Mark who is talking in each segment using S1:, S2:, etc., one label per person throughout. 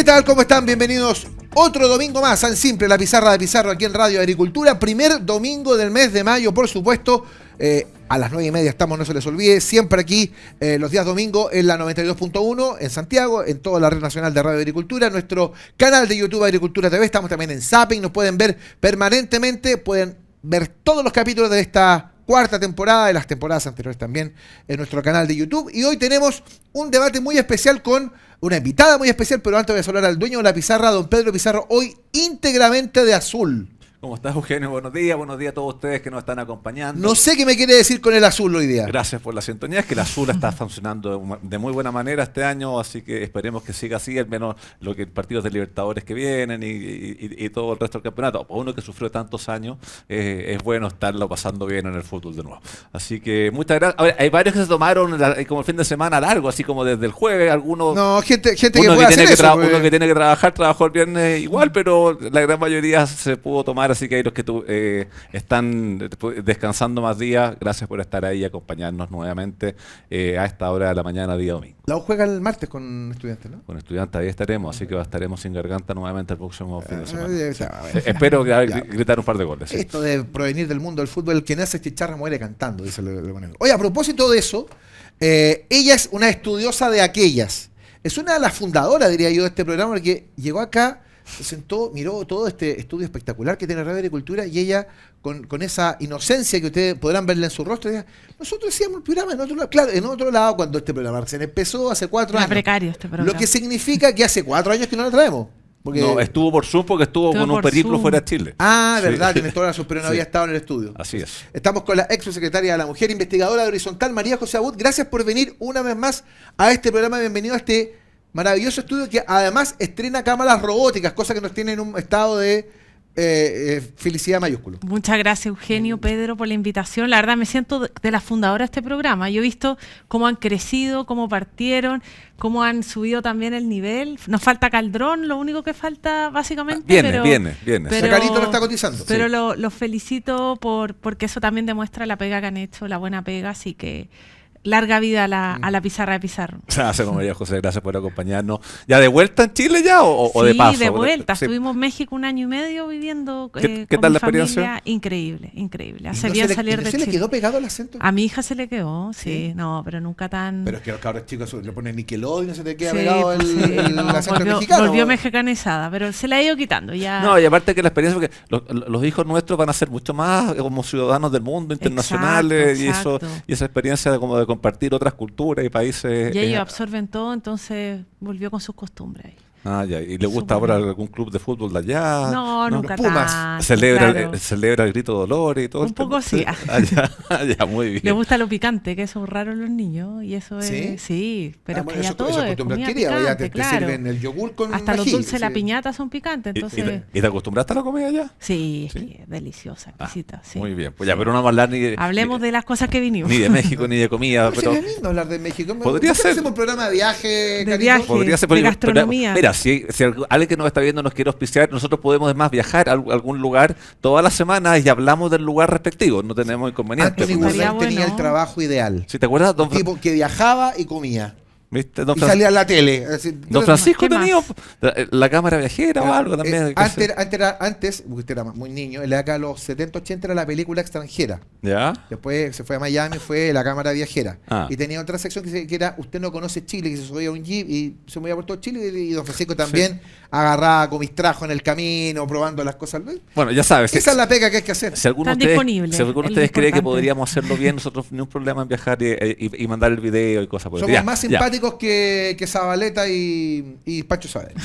S1: tal? ¿Cómo están? Bienvenidos otro domingo más, tan simple, la pizarra de Pizarro aquí en Radio Agricultura. Primer domingo del mes de mayo, por supuesto. A las 9:30 estamos, no se les olvide, siempre aquí los días domingo en la 92.1 en Santiago, en toda la red nacional de Radio Agricultura, nuestro canal de YouTube Agricultura TV, estamos también en Zapping, nos pueden ver permanentemente, pueden ver todos los capítulos de esta cuarta temporada, de las temporadas anteriores también en nuestro canal de YouTube. Y hoy tenemos un debate muy especial con una invitada muy especial, pero antes voy a saludar al dueño de la pizarra, don Pedro Pizarro, hoy íntegramente de azul.
S2: ¿Cómo estás, Eugenio? Buenos días a todos ustedes que nos están acompañando.
S1: No sé qué me quiere decir con el azul hoy día.
S2: Gracias por la sintonía, es que el azul está funcionando de muy buena manera este año, así que esperemos que siga así, al menos lo que partidos de Libertadores que vienen y todo el resto del campeonato. Para uno que sufrió tantos años, es bueno estarlo pasando bien en el fútbol de nuevo. Así que muchas gracias. Ahora, hay varios que se tomaron como el fin de semana largo, así como desde el jueves, algunos...
S1: No, gente que
S2: uno
S1: puede
S2: que tiene
S1: hacer eso.
S2: Uno que tiene que trabajar, trabajó el viernes igual, pero la gran mayoría se pudo tomar, así que hay los que están descansando más días. Gracias por estar ahí y acompañarnos nuevamente a esta hora de la mañana, día domingo.
S1: La U juega el martes con Estudiantes, ¿no?
S2: Con Estudiantes ahí estaremos, así que estaremos sin garganta nuevamente el próximo fin de semana. Espero gritar un par de goles.
S1: Esto de provenir del mundo del fútbol, el que nace chicharra muere cantando, dice el monero. Oye, a propósito de eso, ella es una estudiosa de aquellas. Es una de las fundadoras, diría yo, de este programa, porque llegó acá, se sentó, miró todo este estudio espectacular que tiene Radio Agricultura y ella, con esa inocencia que ustedes podrán verle en su rostro, decía, nosotros hacíamos el programa en otro lado. Claro, en otro lado, cuando este programa se empezó hace 4 años.
S3: Precario este programa.
S1: Lo que significa que hace 4 años que no lo traemos. Porque...
S2: No, estuvo por Zoom porque estuvo con un periplo Zoom fuera de Chile.
S1: Ah, verdad, tienes toda la razón, pero no había estado en el estudio.
S2: Así es.
S1: Estamos con la ex secretaria de la Mujer, investigadora de Horizontal, María José Abud. Gracias por venir una vez más a este programa. Bienvenido a este maravilloso estudio que además estrena cámaras robóticas, cosa que nos tiene en un estado de felicidad mayúsculo.
S3: Muchas gracias, Eugenio, Pedro, por la invitación. La verdad me siento de la fundadora de este programa. Yo he visto cómo han crecido, cómo partieron, cómo han subido también el nivel. Nos falta Caldrón, lo único que falta básicamente.
S2: Viene.
S1: Pero Sacarito lo está cotizando.
S3: Pero sí, los felicito porque eso también demuestra la pega que han hecho, la buena pega, así que... Larga vida a la pizarra de Pizarro.
S2: Gracias, María José, gracias por acompañarnos. ¿Ya de vuelta en Chile ya o de paso?
S3: Sí, de vuelta.
S2: Sí.
S3: Estuvimos en México 1 año y medio viviendo
S2: ¿Qué
S3: con
S2: tal
S3: mi
S2: la experiencia?
S3: Familia. Increíble. Hace
S1: ¿No
S3: bien salir de
S1: Chile?
S3: Chile.
S1: ¿Se le quedó pegado el acento?
S3: A mi hija se le quedó, sí. No, pero nunca tan...
S1: Pero es que los cabros chicos le ponen Nickelodeon y se te queda
S3: sí,
S1: pegado el acento mexicano.
S3: Volvió mexicanizada, pero se la ha ido quitando ya.
S2: No, y aparte que la experiencia, porque los hijos nuestros van a ser mucho más como ciudadanos del mundo, internacionales,
S3: exacto.
S2: Y esa experiencia de compartir otras culturas y países.
S3: Y ellos absorben todo, entonces volvió con sus costumbres ahí.
S2: Ah, ya. ¿Y le gusta ahora algún club de fútbol de allá?
S3: No, nunca
S1: Pumas.
S2: Celebra el grito de Dolores y todo.
S3: Un poco sí.
S2: Ya, muy bien.
S3: Le gusta lo picante, que eso es raro en los niños, y eso es... Sí, pero es que ya todo es comida picante,
S1: ya te sirven el yogur con
S3: hasta
S1: ají,
S3: los dulces de la piñata son picantes, entonces...
S2: ¿Y te acostumbraste a la comida ya?
S3: Sí, es deliciosa, exquisita. Sí.
S2: Muy bien, pues ya, pero no vamos a hablar
S3: Hablemos de las cosas que vinimos.
S2: Ni de México, ni de comida.
S1: Pero sería lindo hablar de México.
S2: Podría ser.
S1: Hacemos un programa de viaje,
S3: de viaje,
S2: podría ser,
S3: de gastronomía.
S2: Mira, si alguien que nos está viendo nos quiere auspiciar, nosotros podemos además viajar a algún lugar todas las semanas y hablamos del lugar respectivo, no tenemos inconveniente.
S1: Anthony Bourdain tenía el trabajo ideal.
S2: ¿Sí te acuerdas?
S1: Un tipo que viajaba y comía.
S2: ¿Viste?
S1: Y salía en la tele.
S2: Don Francisco tenía la cámara viajera o algo también.
S1: Antes, porque usted era muy niño, en la década de los 70, 80 era la película extranjera.
S2: ¿Ya?
S1: Después se fue a Miami, fue la cámara viajera. Y tenía otra sección que era Usted no conoce Chile, que se subía a un jeep y se movía por todo Chile. Y Don Francisco también agarraba comistrajo en el camino, probando las cosas.
S2: Bueno, ya sabes.
S1: Esa es la pega que hay que hacer.
S2: Si alguno de ustedes cree que podríamos hacerlo bien, nosotros no hay un problema en viajar y mandar el video y cosas por el
S1: Somos más simpáticos que Zabaleta y Pancho Saavedra.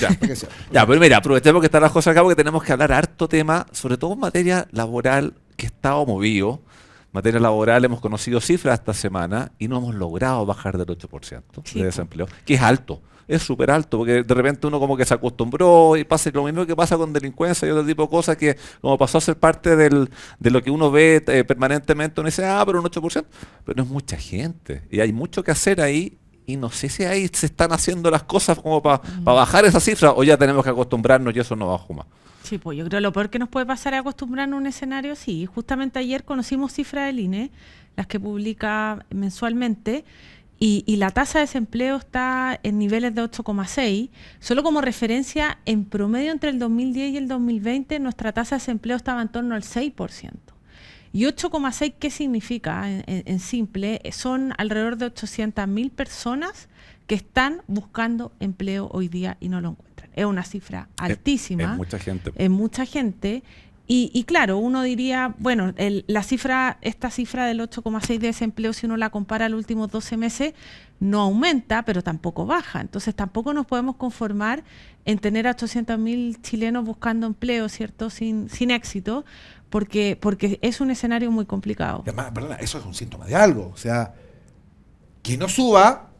S2: Ya, pero mira, aprovechemos que están las cosas acá porque tenemos que hablar harto tema, sobre todo en materia laboral, que estaba movido. En materia laboral hemos conocido cifras esta semana y no hemos logrado bajar del 8% de desempleo, que es alto. Es súper alto, porque de repente uno como que se acostumbró y pasa lo mismo que pasa con delincuencia y otro tipo de cosas que como pasó a ser parte de lo que uno ve permanentemente, uno dice, pero un 8%, pero no es mucha gente y hay mucho que hacer ahí. Y no sé si ahí se están haciendo las cosas como para bajar esa cifra o ya tenemos que acostumbrarnos y eso no baja más.
S3: Sí, pues yo creo que lo peor que nos puede pasar es acostumbrarnos a un escenario así. Justamente ayer conocimos cifras del INE, las que publica mensualmente, y la tasa de desempleo está en niveles de 8,6. Solo como referencia, en promedio entre el 2010 y el 2020 nuestra tasa de desempleo estaba en torno al 6%. Y 8,6, ¿qué significa? En simple, son alrededor de 800.000 personas que están buscando empleo hoy día y no lo encuentran. Es una cifra altísima.
S2: Es mucha gente.
S3: Es mucha gente. Y claro, uno diría, bueno, esta cifra del 8,6 de desempleo, si uno la compara a los últimos 12 meses, no aumenta, pero tampoco baja. Entonces tampoco nos podemos conformar en tener a 800.000 chilenos buscando empleo, ¿cierto? Sin éxito, porque es un escenario muy complicado.
S1: Además, perdona, eso es un síntoma de algo. O sea, que no suba,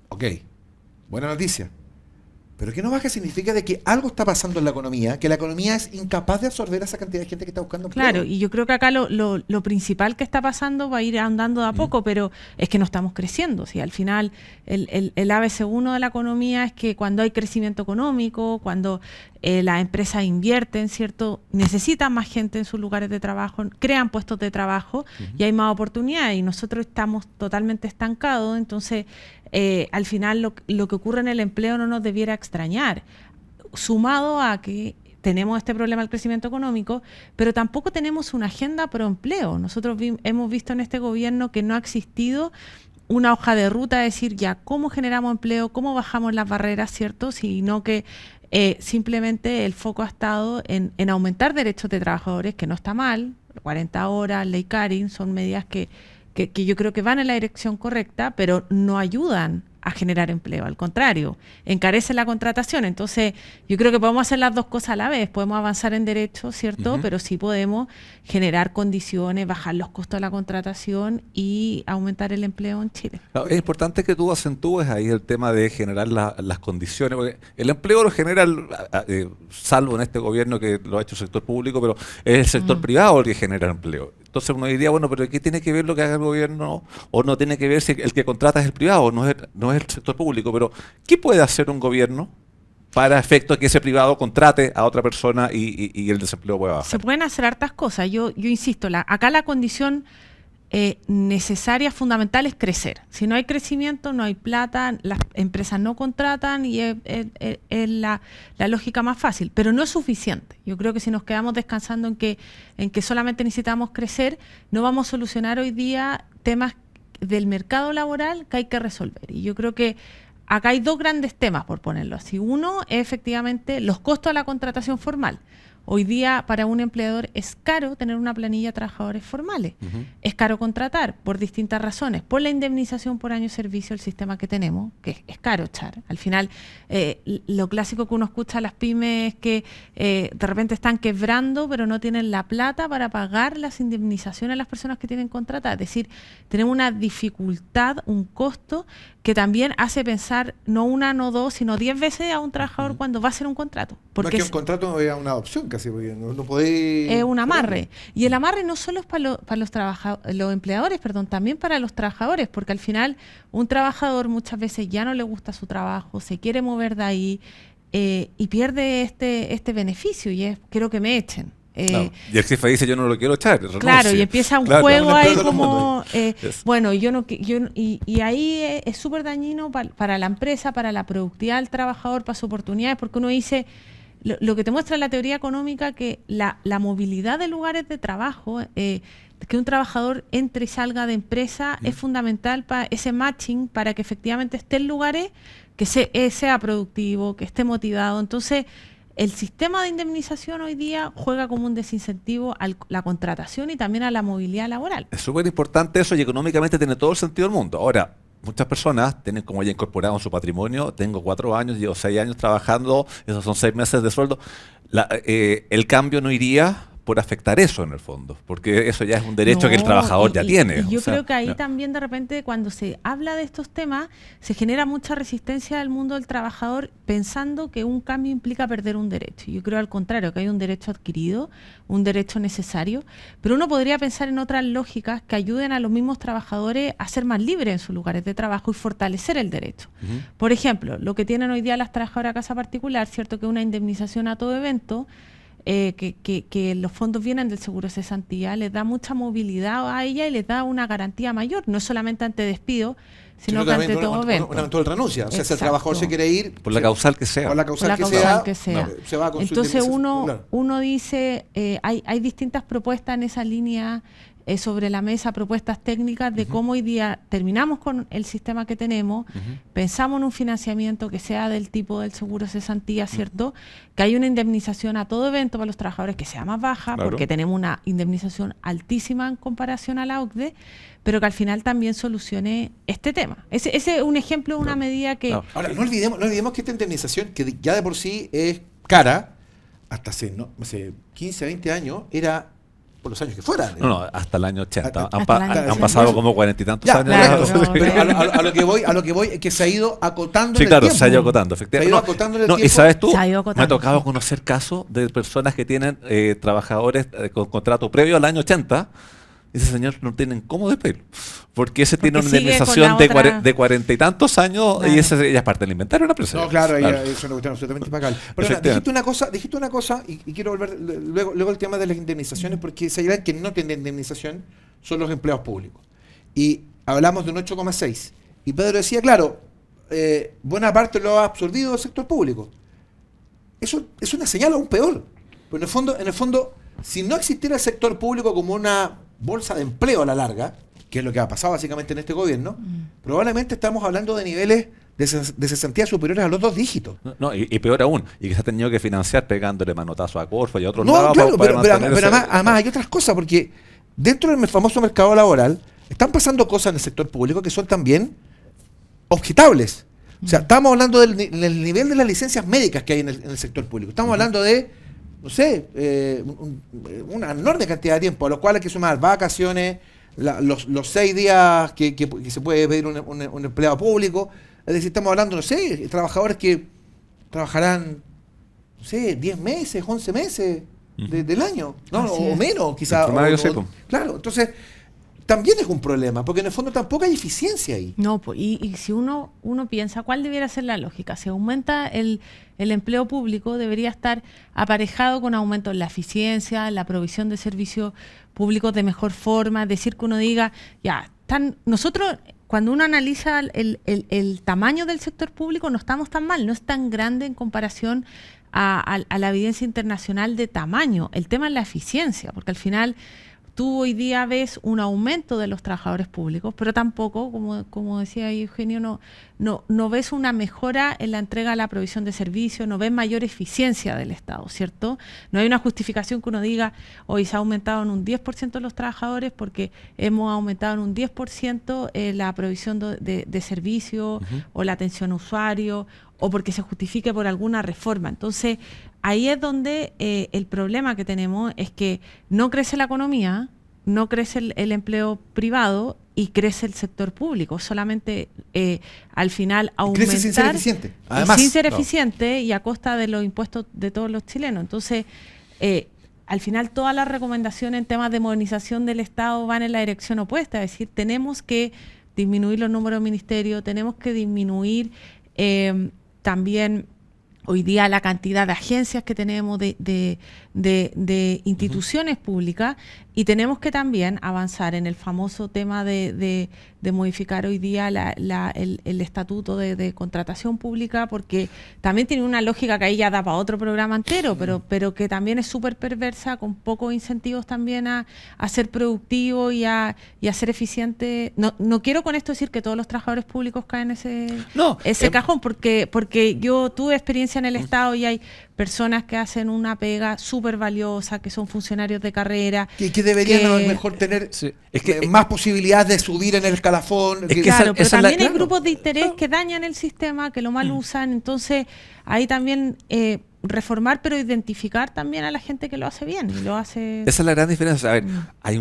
S1: ok, buena noticia. Pero que no baje significa de que algo está pasando en la economía, que la economía es incapaz de absorber a esa cantidad de gente que está buscando empleo.
S3: Claro, y yo creo que acá lo principal que está pasando va a ir andando de a poco, pero es que no estamos creciendo. ¿Sí? Al final, el ABC1 de la economía es que cuando hay crecimiento económico, cuando las empresas invierten, ¿cierto? Necesitan más gente en sus lugares de trabajo, crean puestos de trabajo y hay más oportunidades. Y nosotros estamos totalmente estancados, entonces al final lo que ocurre en el empleo no nos debiera extrañar, sumado a que tenemos este problema del crecimiento económico, pero tampoco tenemos una agenda pro empleo. Nosotros hemos visto en este gobierno que no ha existido una hoja de ruta, decir ya cómo generamos empleo, cómo bajamos las barreras, ¿cierto? Sino que simplemente el foco ha estado en aumentar derechos de trabajadores, que no está mal, 40 horas, ley Carin, son medidas que yo creo que van en la dirección correcta, pero no ayudan a generar empleo, al contrario, encarece la contratación. Entonces, yo creo que podemos hacer las dos cosas a la vez, podemos avanzar en derechos, ¿cierto? Pero sí podemos generar condiciones, bajar los costos de la contratación y aumentar el empleo en Chile.
S2: Es importante que tú acentúes ahí el tema de generar las condiciones, porque el empleo lo genera, salvo en este gobierno que lo ha hecho el sector público, pero es el sector privado el que genera empleo. Entonces uno diría, bueno, pero ¿qué tiene que ver lo que haga el gobierno? O no tiene que ver si el que contrata es el privado, no es el sector público. Pero ¿qué puede hacer un gobierno para efecto de que ese privado contrate a otra persona y el desempleo pueda bajar?
S3: Se pueden hacer hartas cosas. Yo insisto, acá la condición necesaria, fundamental, es crecer. Si no hay crecimiento, no hay plata, las empresas no contratan y es la lógica más fácil, pero no es suficiente. Yo creo que si nos quedamos descansando en que solamente necesitamos crecer, no vamos a solucionar hoy día temas del mercado laboral que hay que resolver. Y yo creo que acá hay dos grandes temas, por ponerlo así. Uno es efectivamente los costos de la contratación formal. Hoy día para un empleador es caro tener una planilla de trabajadores formales. Es caro contratar por distintas razones. Por la indemnización por año de servicio, el sistema que tenemos, que es caro echar. Al final, lo clásico que uno escucha a las pymes es que de repente están quebrando, pero no tienen la plata para pagar las indemnizaciones a las personas que tienen contratadas. Es decir, tenemos una dificultad, un costo que también hace pensar no una, no dos, sino 10 veces a un trabajador cuando va a hacer un contrato.
S1: Porque no es que un contrato es una opción casi, porque no podéis...
S3: Es un amarre. Y el amarre no solo es para los empleadores, también para los trabajadores, porque al final un trabajador muchas veces ya no le gusta su trabajo, se quiere mover de ahí y pierde este beneficio y es, quiero que me echen.
S2: Claro. Y el jefe dice, yo no lo quiero echar. Renuncie.
S3: Claro, y empieza un juego ahí como... bueno, y ahí es súper dañino para la empresa, para la productividad del trabajador, para sus oportunidades, porque uno dice... Lo que te muestra la teoría económica que la movilidad de lugares de trabajo, que un trabajador entre y salga de empresa es fundamental para ese matching, para que efectivamente esté en lugares que sea productivo, que esté motivado. Entonces, el sistema de indemnización hoy día juega como un desincentivo a la contratación y también a la movilidad laboral.
S2: Es súper importante eso y económicamente tiene todo el sentido del mundo. Ahora, muchas personas tienen como ya incorporado en su patrimonio, tengo 4 años, llevo 6 años trabajando, esos son 6 meses de sueldo. El cambio no iría por afectar eso en el fondo, porque eso ya es un derecho que el trabajador ya tiene.
S3: Y yo creo que ahí también de repente cuando se habla de estos temas se genera mucha resistencia del mundo del trabajador pensando que un cambio implica perder un derecho. Yo creo al contrario, que hay un derecho adquirido, un derecho necesario, pero uno podría pensar en otras lógicas que ayuden a los mismos trabajadores a ser más libres en sus lugares de trabajo y fortalecer el derecho. Por ejemplo, lo que tienen hoy día las trabajadoras de casa particular, cierto, que una indemnización a todo evento, que los fondos vienen del seguro de cesantía, les da mucha movilidad a ella y les da una garantía mayor, no solamente ante despido, sino que ante todo evento.
S1: Una eventual renuncia. O sea, si el
S3: Exacto.
S1: trabajador se quiere ir...
S2: Por la causal que sea.
S1: Por la
S3: Por
S1: causal,
S3: la
S1: que,
S3: causal
S1: sea,
S3: que sea.
S1: no, se va con su
S3: Entonces
S1: indemnización. Claro.
S3: uno dice, hay distintas propuestas en esa línea sobre la mesa, propuestas técnicas de cómo hoy día terminamos con el sistema que tenemos, pensamos en un financiamiento que sea del tipo del seguro de cesantía, ¿cierto? Que haya una indemnización a todo evento para los trabajadores que sea más baja,
S2: Claro.
S3: porque tenemos una indemnización altísima en comparación a la OCDE, pero que al final también solucione este tema. Ese es un ejemplo de una medida que...
S2: No.
S1: Ahora, no olvidemos que esta indemnización, que ya de por sí es cara, hasta hace 15, 20 años, era por los años que fueran.
S2: No, hasta el año 80.
S1: Hasta
S2: Han,
S3: el año
S2: han
S3: 80.
S2: pasado como 40 y tantos
S1: Ya,
S2: años.
S1: correcto.
S3: Claro,
S1: Pero a lo que voy es que se ha ido acotando
S2: Sí,
S1: en el
S2: claro,
S1: tiempo.
S2: se ha ido acotando,
S1: Se ha
S2: efectivamente.
S1: ido
S2: No,
S1: acotando en el
S2: no,
S1: tiempo.
S2: y sabes tú,
S3: Se ha ido
S2: me ha
S3: acotando.
S2: tocado conocer casos de personas que tienen trabajadores con contrato previo al año 80. Ese señor no tienen cómo despedirlo. Porque ese
S3: Porque
S2: tiene una
S3: sigue
S2: indemnización
S3: con la otra-
S2: de 40 y tantos años
S3: Claro.
S2: y ese ya es parte del inventario de una empresa.
S1: No, claro, es una cuestión absolutamente impecable. Pero
S2: Efectivamente.
S1: dijiste una cosa y quiero volver luego al tema de las indemnizaciones, porque se dirá que no tienen indemnización son los empleados públicos. Y hablamos de un 8,6. Y Pedro decía, claro, buena parte lo ha absorbido el sector público. Eso es una señal aún peor. Pero en el fondo, si no existiera el sector público como una bolsa de empleo a la larga, que es lo que ha pasado básicamente en este gobierno, probablemente estamos hablando de niveles de cesantía superiores a los 2 dígitos.
S2: No, y peor aún, y que se ha tenido que financiar pegándole manotazo a Corfo y a otros
S1: No,
S2: lados
S1: claro,
S2: para
S1: pero
S2: mantener ese-
S1: además hay otras cosas, porque dentro del famoso mercado laboral están pasando cosas en el sector público que son también objetables. O sea, estamos hablando del nivel de las licencias médicas que hay en el sector público. Estamos hablando de, no sé, una enorme cantidad de tiempo, a los cuales hay que sumar vacaciones, los 6 días que se puede pedir un empleado público. Es decir, estamos hablando, no sé, trabajadores que trabajarán, no sé, 10 meses, 11 meses del año, ¿no?
S3: Así
S1: O
S3: es.
S1: menos, quizás.
S2: En promedio, sí, po.
S1: Claro, entonces también es un problema, porque en el fondo tampoco hay eficiencia ahí.
S3: No, pues, y si uno piensa, ¿cuál debiera ser la lógica? Si aumenta el empleo público, debería estar aparejado con aumento en la eficiencia, en la provisión de servicios públicos de mejor forma, es decir, que uno diga, ya, nosotros, cuando uno analiza el tamaño del sector público, no estamos tan mal, no es tan grande en comparación a la evidencia internacional de tamaño. El tema es la eficiencia, porque al final tú hoy día ves un aumento de los trabajadores públicos, pero tampoco, como decía ahí Eugenio, no ves una mejora en la entrega de la provisión de servicios, no ves mayor eficiencia del Estado, ¿cierto? No hay una justificación que uno diga, hoy se ha aumentado en un 10% los trabajadores porque hemos aumentado en un 10% la provisión de servicios o la atención a usuarios, o porque se justifique por alguna reforma. Entonces, ahí es donde el problema que tenemos es que no crece la economía, no crece el empleo privado y crece el sector público. Solamente al final aumentar...
S1: Crece sin ser eficiente.
S3: y
S1: Además,
S3: sin ser
S1: no.
S3: eficiente y a costa de los impuestos de todos los chilenos. Entonces, al final todas las recomendaciones en temas de modernización del Estado van en la dirección opuesta. Es decir, tenemos que disminuir los números de ministerios, tenemos que disminuir también hoy día la cantidad de agencias que tenemos, de instituciones públicas, y tenemos que también avanzar en el famoso tema de modificar hoy día el estatuto de contratación pública, porque también tiene una lógica que ahí ya da para otro programa entero, pero que también es súper perversa, con pocos incentivos también a ser productivo y a ser eficiente. No quiero con esto decir que todos los trabajadores públicos caen en ese cajón, porque yo tuve experiencia en el Estado y hay personas que hacen una pega súper valiosa, que son funcionarios de carrera.
S1: Que deberían a lo mejor tener
S2: Sí, es que-
S1: más posibilidades de subir en el escalafón.
S2: Es que
S3: Claro,
S2: esa
S3: pero
S2: es la-
S3: también hay
S2: claro.
S3: grupos de interés que dañan el sistema, que lo mal usan. Entonces, ahí también reformar, pero identificar también a la gente que lo hace bien y lo hace...
S2: Esa es la gran diferencia. A ver, hay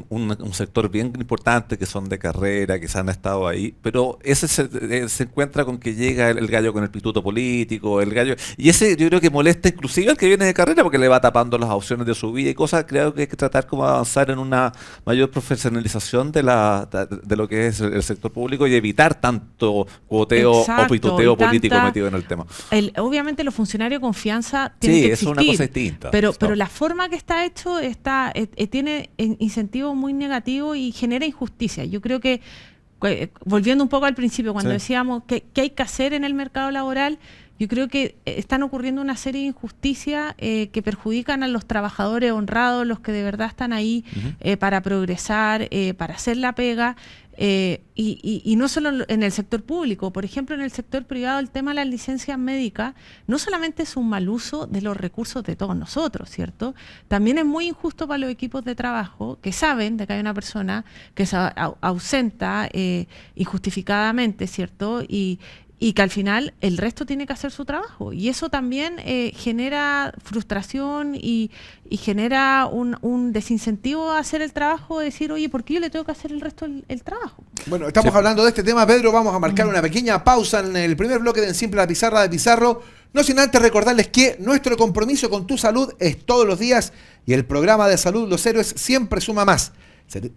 S2: un sector bien importante que son de carrera, que se han estado ahí, pero ese se encuentra con que llega el gallo con el pituto político, el gallo... Y ese yo creo que molesta inclusive al que viene de carrera porque le va tapando las opciones de su vida y cosas. Creo que hay que tratar como de avanzar en una mayor profesionalización de lo que es el sector público y evitar tanto cuoteo
S3: Exacto,
S2: o pituteo
S3: y tanta-
S2: político metido en el tema.
S3: Obviamente los funcionarios con confianza tiene que
S2: es
S3: existir.
S2: una cosa distinta.
S3: Pero la forma que está hecho tiene incentivos muy negativos y genera injusticia. Yo creo que, volviendo un poco al principio, cuando decíamos que hay que hacer en el mercado laboral, yo creo que están ocurriendo una serie de injusticias que perjudican a los trabajadores honrados, los que de verdad están ahí para progresar, para hacer la pega. Y no solo en el sector público, por ejemplo, en el sector privado el tema de las licencias médicas no solamente es un mal uso de los recursos de todos nosotros, ¿cierto? También es muy injusto para los equipos de trabajo que saben de que hay una persona que se ausenta injustificadamente, ¿cierto? Y que al final el resto tiene que hacer su trabajo. Y eso también genera frustración y genera un desincentivo a hacer el trabajo, de decir, oye, ¿por qué yo le tengo que hacer el resto el trabajo?
S1: Bueno, estamos hablando de este tema, Pedro. Vamos a marcar una pequeña pausa en el primer bloque de En Simple la Pizarra de Pizarro. No sin antes recordarles que nuestro compromiso con tu salud es todos los días y el programa de salud Los Héroes siempre suma más.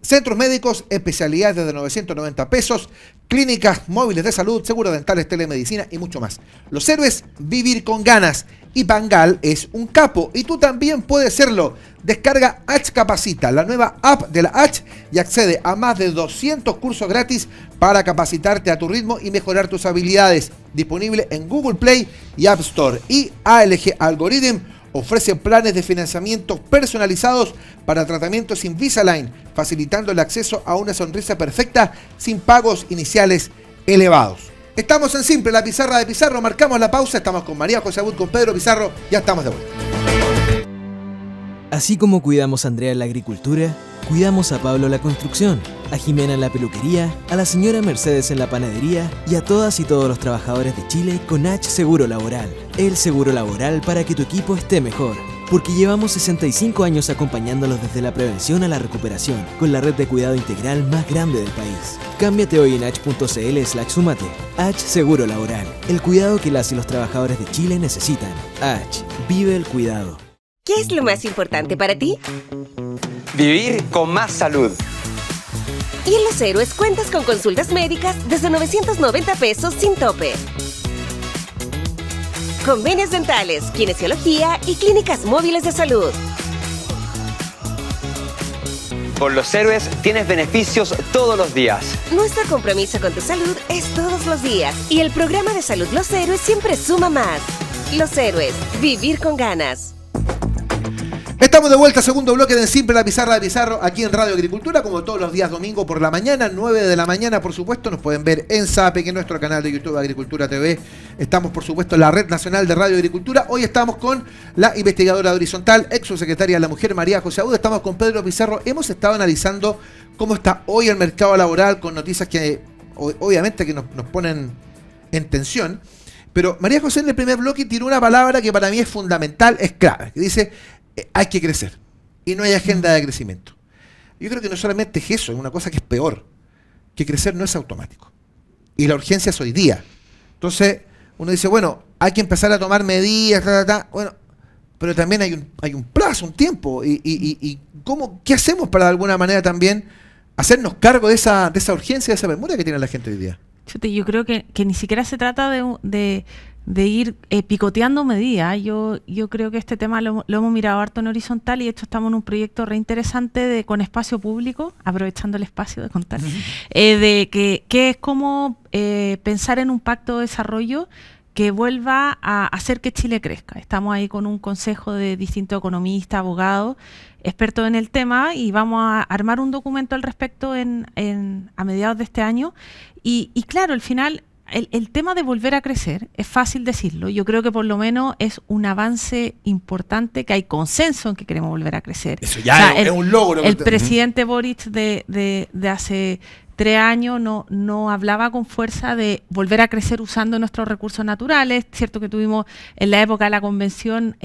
S1: Centros médicos, especialidades desde 990 pesos, clínicas móviles de salud, seguros dentales, telemedicina y mucho más. Los Héroes, vivir con ganas. Y Bangal es un capo y tú también puedes serlo. Descarga H Capacita, la nueva app de la H, y accede a más de 200 cursos gratis para capacitarte a tu ritmo y mejorar tus habilidades. Disponible en Google Play y App Store. Y ALG Algorithm ofrece planes de financiamiento personalizados para tratamientos Invisalign, facilitando el acceso a una sonrisa perfecta sin pagos iniciales elevados. Estamos en Simple, la Pizarra de Pizarro, marcamos la pausa, estamos con María José Abud, con Pedro Pizarro, ya estamos de vuelta.
S4: Así como cuidamos a Andrea en la agricultura, cuidamos a Pablo en la construcción, a Jimena en la peluquería, a la señora Mercedes en la panadería y a todas y todos los trabajadores de Chile con H Seguro Laboral. El seguro laboral para que tu equipo esté mejor. Porque llevamos 65 años acompañándolos desde la prevención a la recuperación, con la red de cuidado integral más grande del país. Cámbiate hoy en h.cl/sumate. H Seguro Laboral, el cuidado que las y los trabajadores de Chile necesitan. H, vive el cuidado.
S5: ¿Qué es lo más importante para ti?
S6: Vivir con más salud.
S5: Y en Los Héroes cuentas con consultas médicas desde 990 pesos sin tope. Convenios dentales, kinesiología y clínicas móviles de salud.
S6: Con Los Héroes tienes beneficios todos los días.
S5: Nuestro compromiso con tu salud es todos los días. Y el programa de salud Los Héroes siempre suma más. Los Héroes, vivir con ganas.
S1: Estamos de vuelta, segundo bloque de En Simple la Pizarra de Pizarro, aquí en Radio Agricultura, como todos los días domingo por la mañana, 9 de la mañana, por supuesto. Nos pueden ver en SAPE, que es nuestro canal de YouTube Agricultura TV. Estamos, por supuesto, en la Red Nacional de Radio Agricultura. Hoy estamos con la investigadora de Horizontal, ex subsecretaria de la Mujer, María José Abud. Estamos con Pedro Pizarro. Hemos estado analizando cómo está hoy el mercado laboral, con noticias que obviamente que nos ponen en tensión. Pero María José en el primer bloque tiró una palabra que para mí es fundamental, es clave, que dice: hay que crecer y no hay agenda de crecimiento. Yo creo que no solamente es eso, es una cosa que es peor, que crecer no es automático y la urgencia es hoy día. Entonces uno dice, bueno, hay que empezar a tomar medidas, bueno, pero también hay un plazo, un tiempo y ¿qué hacemos para de alguna manera también hacernos cargo de esa urgencia, de esa memoria que tiene la gente hoy día?
S3: Yo creo que ni siquiera se trata de ir picoteando medidas. Yo creo que este tema lo hemos mirado harto en Horizontal y de hecho estamos en un proyecto reinteresante con espacio público, aprovechando el espacio de contar, de que es como pensar en un pacto de desarrollo que vuelva a hacer que Chile crezca. Estamos ahí con un consejo de distintos economistas, abogados, expertos en el tema, y vamos a armar un documento al respecto a mediados de este año. Y claro, al final, el tema de volver a crecer, es fácil decirlo. Yo creo que por lo menos es un avance importante, que hay consenso en que queremos volver a crecer.
S1: Eso ya es un logro.
S3: El presidente Boric de hace 3 años no hablaba con fuerza de volver a crecer usando nuestros recursos naturales. Cierto que tuvimos en la época de la convención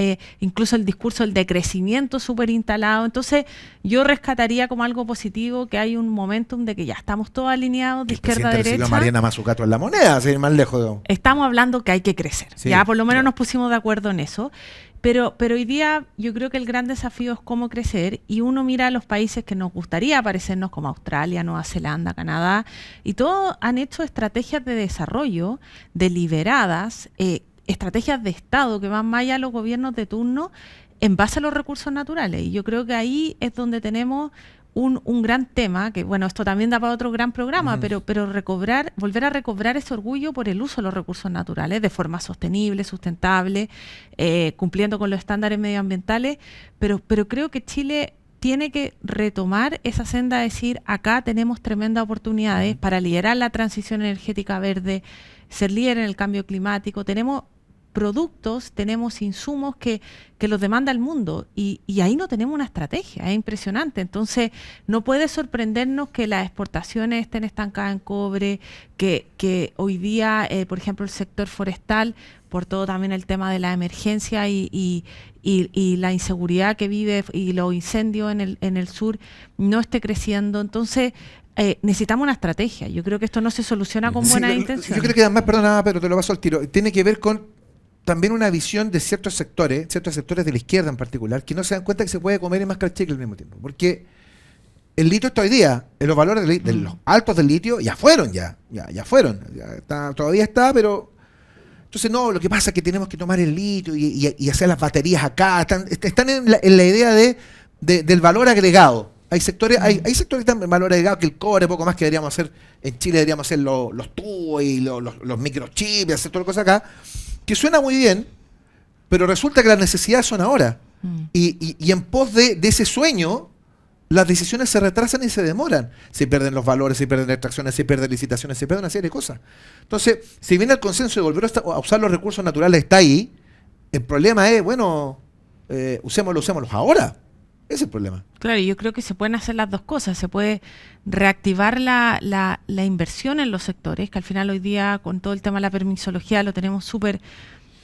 S3: incluso el discurso del decrecimiento súper instalado. Entonces yo rescataría como algo positivo que hay un momentum de que ya estamos todos alineados de izquierda a derecha.
S1: Mariana Mazzucato en la moneda, sin ir más lejos.
S3: Estamos hablando que hay que crecer.
S1: Sí,
S3: ya por lo menos
S1: claro.
S3: nos pusimos de acuerdo en eso. Pero hoy día yo creo que el gran desafío es cómo crecer, y uno mira a los países que nos gustaría parecernos, como Australia, Nueva Zelanda, Canadá, y todos han hecho estrategias de desarrollo deliberadas estrategias de Estado que van más allá de los gobiernos de turno en base a los recursos naturales. Y yo creo que ahí es donde tenemos un gran tema, que bueno, esto también da para otro gran programa, pero volver a recobrar ese orgullo por el uso de los recursos naturales de forma sostenible, sustentable, cumpliendo con los estándares medioambientales, pero creo que Chile tiene que retomar esa senda de decir, acá tenemos tremendas oportunidades para liderar la transición energética verde, ser líder en el cambio climático, tenemos productos, tenemos insumos que los demanda el mundo y ahí no tenemos una estrategia, es impresionante. Entonces no puede sorprendernos que las exportaciones estén estancadas en cobre, que hoy día, por ejemplo, el sector forestal, por todo también el tema de la emergencia y la inseguridad que vive y los incendios en el sur, no esté creciendo. Entonces necesitamos una estrategia. Yo creo que esto no se soluciona con buenas intenciones.
S1: Yo creo que además, perdona, pero te lo paso al tiro, tiene que ver con también una visión de ciertos sectores de la izquierda en particular, que no se dan cuenta que se puede comer y mascar chicle al mismo tiempo. Porque el litio está hoy día, en los valores de los altos del litio, ya fueron. Todavía está, pero... Entonces, no, lo que pasa es que tenemos que tomar el litio y hacer las baterías acá. Están en la idea del valor agregado. Hay sectores que están en valor agregado, que el cobre, poco más que deberíamos hacer, en Chile deberíamos hacer los tubos y los microchips, hacer todas las cosas acá, que suena muy bien, pero resulta que las necesidades son ahora. Y en pos de ese sueño, las decisiones se retrasan y se demoran. Se pierden los valores, se pierden extracciones, se pierden licitaciones, se pierden una serie de cosas. Entonces, si bien el consenso de volver a usar los recursos naturales está ahí, el problema es, bueno, usémoslos ahora. Ese es el problema.
S3: Claro, yo creo que se pueden hacer las dos cosas. Se puede reactivar la inversión en los sectores, que al final hoy día con todo el tema de la permisología lo tenemos súper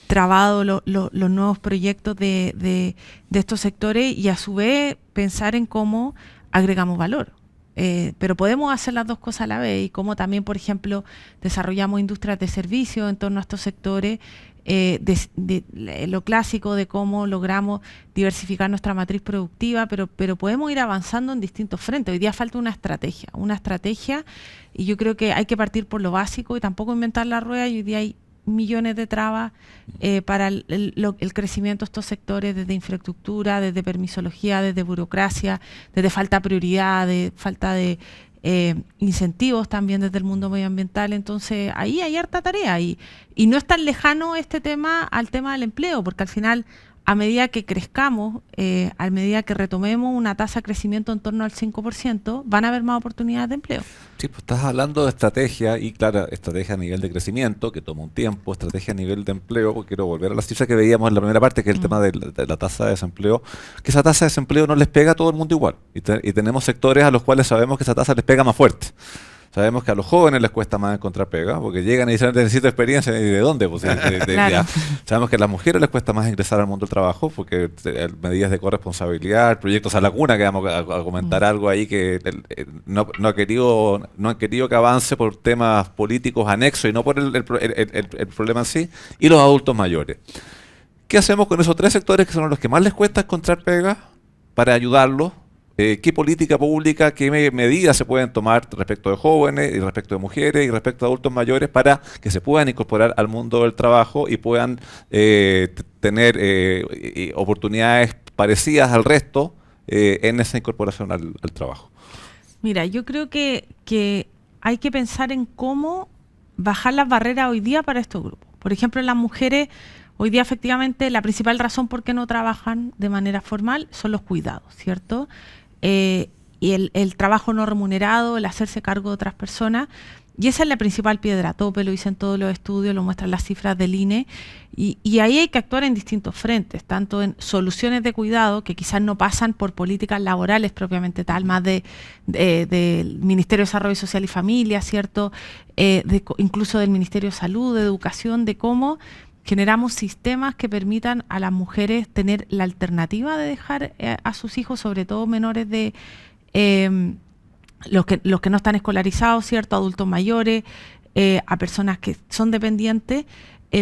S3: trabado, los nuevos proyectos de estos sectores, y a su vez pensar en cómo agregamos valor. Pero podemos hacer las dos cosas a la vez, y cómo también, por ejemplo, desarrollamos industrias de servicio en torno a estos sectores, lo clásico de cómo logramos diversificar nuestra matriz productiva, pero podemos ir avanzando en distintos frentes. Hoy día falta una estrategia, y yo creo que hay que partir por lo básico y tampoco inventar la rueda, y hoy día hay millones de trabas para el crecimiento de estos sectores, desde infraestructura, desde permisología, desde burocracia, desde falta de prioridad, de falta de incentivos también desde el mundo medioambiental. Entonces ahí hay harta tarea, y no es tan lejano este tema al tema del empleo, porque al final, a medida que crezcamos, a medida que retomemos una tasa de crecimiento en torno al 5%, van a haber más oportunidades de empleo.
S2: Sí, pues estás hablando de estrategia, y claro, estrategia a nivel de crecimiento, que toma un tiempo, estrategia a nivel de empleo, porque quiero volver a las cifras que veíamos en la primera parte, que es el tema de la tasa de desempleo, que esa tasa de desempleo no les pega a todo el mundo igual, y tenemos sectores a los cuales sabemos que esa tasa les pega más fuerte. Sabemos que a los jóvenes les cuesta más encontrar pega, porque llegan y dicen, necesito experiencia, ¿y de dónde? Pues,
S3: Claro.
S2: Sabemos que a las mujeres les cuesta más ingresar al mundo del trabajo, porque medidas de corresponsabilidad, proyectos a la cuna, que vamos a comentar algo ahí que no han querido que avance por temas políticos anexos y no por el problema en sí, y los adultos mayores. ¿Qué hacemos con esos tres sectores que son los que más les cuesta encontrar pega para ayudarlos? ¿Qué política pública, qué medidas se pueden tomar respecto de jóvenes y respecto de mujeres y respecto de adultos mayores para que se puedan incorporar al mundo del trabajo y puedan tener oportunidades parecidas al resto en esa incorporación al trabajo?
S3: Mira, yo creo que hay que pensar en cómo bajar las barreras hoy día para estos grupos. Por ejemplo, las mujeres, hoy día efectivamente la principal razón por qué no trabajan de manera formal son los cuidados, ¿cierto? Y el trabajo no remunerado, el hacerse cargo de otras personas, y esa es la principal piedra tope, lo dicen todos los estudios, lo muestran las cifras del INE, y ahí hay que actuar en distintos frentes, tanto en soluciones de cuidado, que quizás no pasan por políticas laborales propiamente tal, más del Ministerio de Desarrollo Social y Familia, ¿cierto? Incluso del Ministerio de Salud, de Educación, de cómo generamos sistemas que permitan a las mujeres tener la alternativa de dejar a sus hijos, sobre todo menores de los que no están escolarizados, ¿cierto? Adultos mayores, a personas que son dependientes,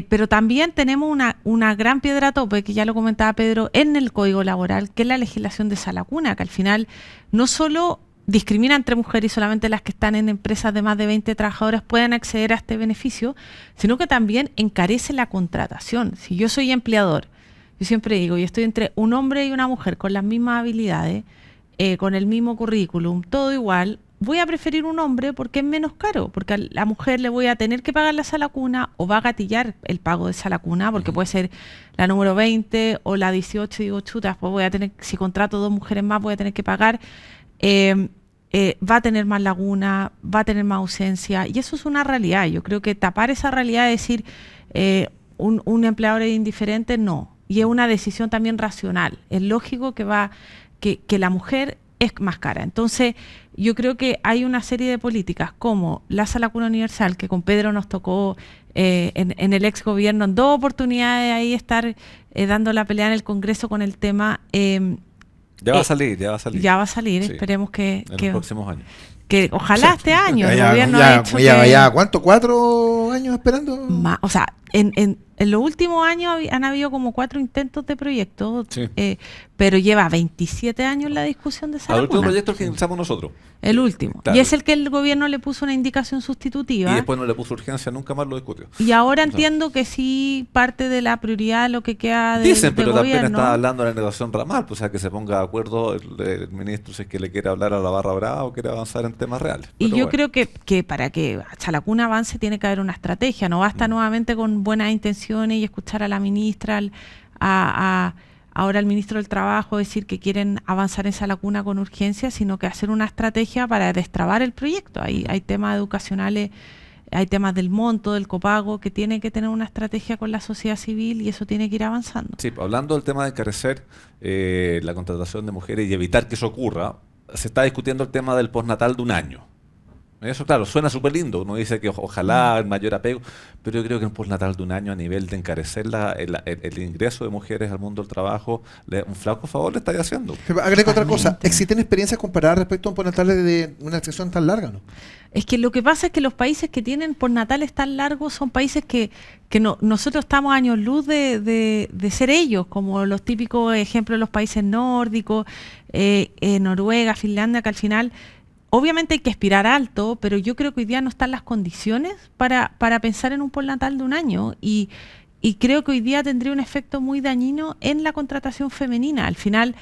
S3: pero también tenemos una gran piedra tope, que ya lo comentaba Pedro, en el Código Laboral, que es la legislación de esa lacuna, que al final no solo discrimina entre mujeres y solamente las que están en empresas de más de 20 trabajadores pueden acceder a este beneficio, sino que también encarece la contratación. Si yo soy empleador, yo siempre digo, y estoy entre un hombre y una mujer con las mismas habilidades, con el mismo currículum, todo igual, voy a preferir un hombre porque es menos caro, porque a la mujer le voy a tener que pagar la sala cuna o va a gatillar el pago de sala cuna, porque puede ser la número 20 o la 18, digo, chutas, pues voy a tener, si contrato 2 mujeres más, voy a tener que pagar, va a tener más laguna, va a tener más ausencia, y eso es una realidad. Yo creo que tapar esa realidad, es decir, un empleador es indiferente, no, y es una decisión también racional. Es lógico que la mujer es más cara. Entonces, yo creo que hay una serie de políticas como la sala cuna universal, que con Pedro nos tocó en el ex gobierno en 2 oportunidades ahí estar dando la pelea en el Congreso con el tema.
S2: Ya va a salir.
S3: Ya va a salir,
S2: Sí.
S3: esperemos
S2: En los próximos años.
S3: que ojalá este año el gobierno
S1: ya,
S3: ha hecho
S1: ¿cuánto? ¿4 años esperando?
S3: o sea, en los últimos años han habido como 4 intentos de proyecto,
S2: Sí.
S3: pero lleva 27 años la discusión de
S2: Al
S3: sala
S2: último
S3: cuna.
S2: proyecto que iniciamos nosotros.
S3: El último.
S2: Claro.
S3: Y es el que el gobierno le puso una indicación sustitutiva.
S2: Y después no le puso urgencia, nunca más lo discutió.
S3: Y ahora
S2: O sea,
S3: entiendo que sí parte de la prioridad lo que queda de,
S2: dicen,
S3: de
S2: pero también
S3: gobierno.
S2: está hablando de la negociación ramal, pues, o sea, que se ponga de acuerdo el ministro si es que le quiere hablar a la barra brava o quiere avanzar en temas reales.
S3: Y
S2: Pero
S3: yo
S2: bueno.
S3: creo que para que Chalacuna avance tiene que haber una estrategia. No basta nuevamente con buenas intenciones y escuchar a la ministra, ahora al ministro del Trabajo decir que quieren avanzar en Chalacuna con urgencia, sino que hacer una estrategia para destrabar el proyecto. Hay temas educacionales, hay temas del monto, del copago, que tiene que tener una estrategia con la sociedad civil y eso tiene que ir avanzando.
S2: Sí, hablando del tema de encarecer la contratación de mujeres y evitar que eso ocurra, se está discutiendo el tema del postnatal de 1 año. Eso, claro, suena súper lindo. Uno dice que ojalá el mayor apego, pero yo creo que un postnatal de 1 año a nivel de encarecer el ingreso de mujeres al mundo del trabajo, un flaco favor le estáis haciendo.
S1: Agrego otra cosa.
S3: Totalmente.
S1: ¿Existen experiencias comparadas respecto a un postnatal de una extensión tan larga, no?
S3: Es que lo que pasa es que los países que tienen postnatales tan largos son países que nosotros estamos años luz de ser ellos, como los típicos ejemplos de los países nórdicos, Noruega, Finlandia, que al final obviamente hay que aspirar alto, pero yo creo que hoy día no están las condiciones para pensar en un postnatal de 1 año y creo que hoy día tendría un efecto muy dañino en la contratación femenina. Al final,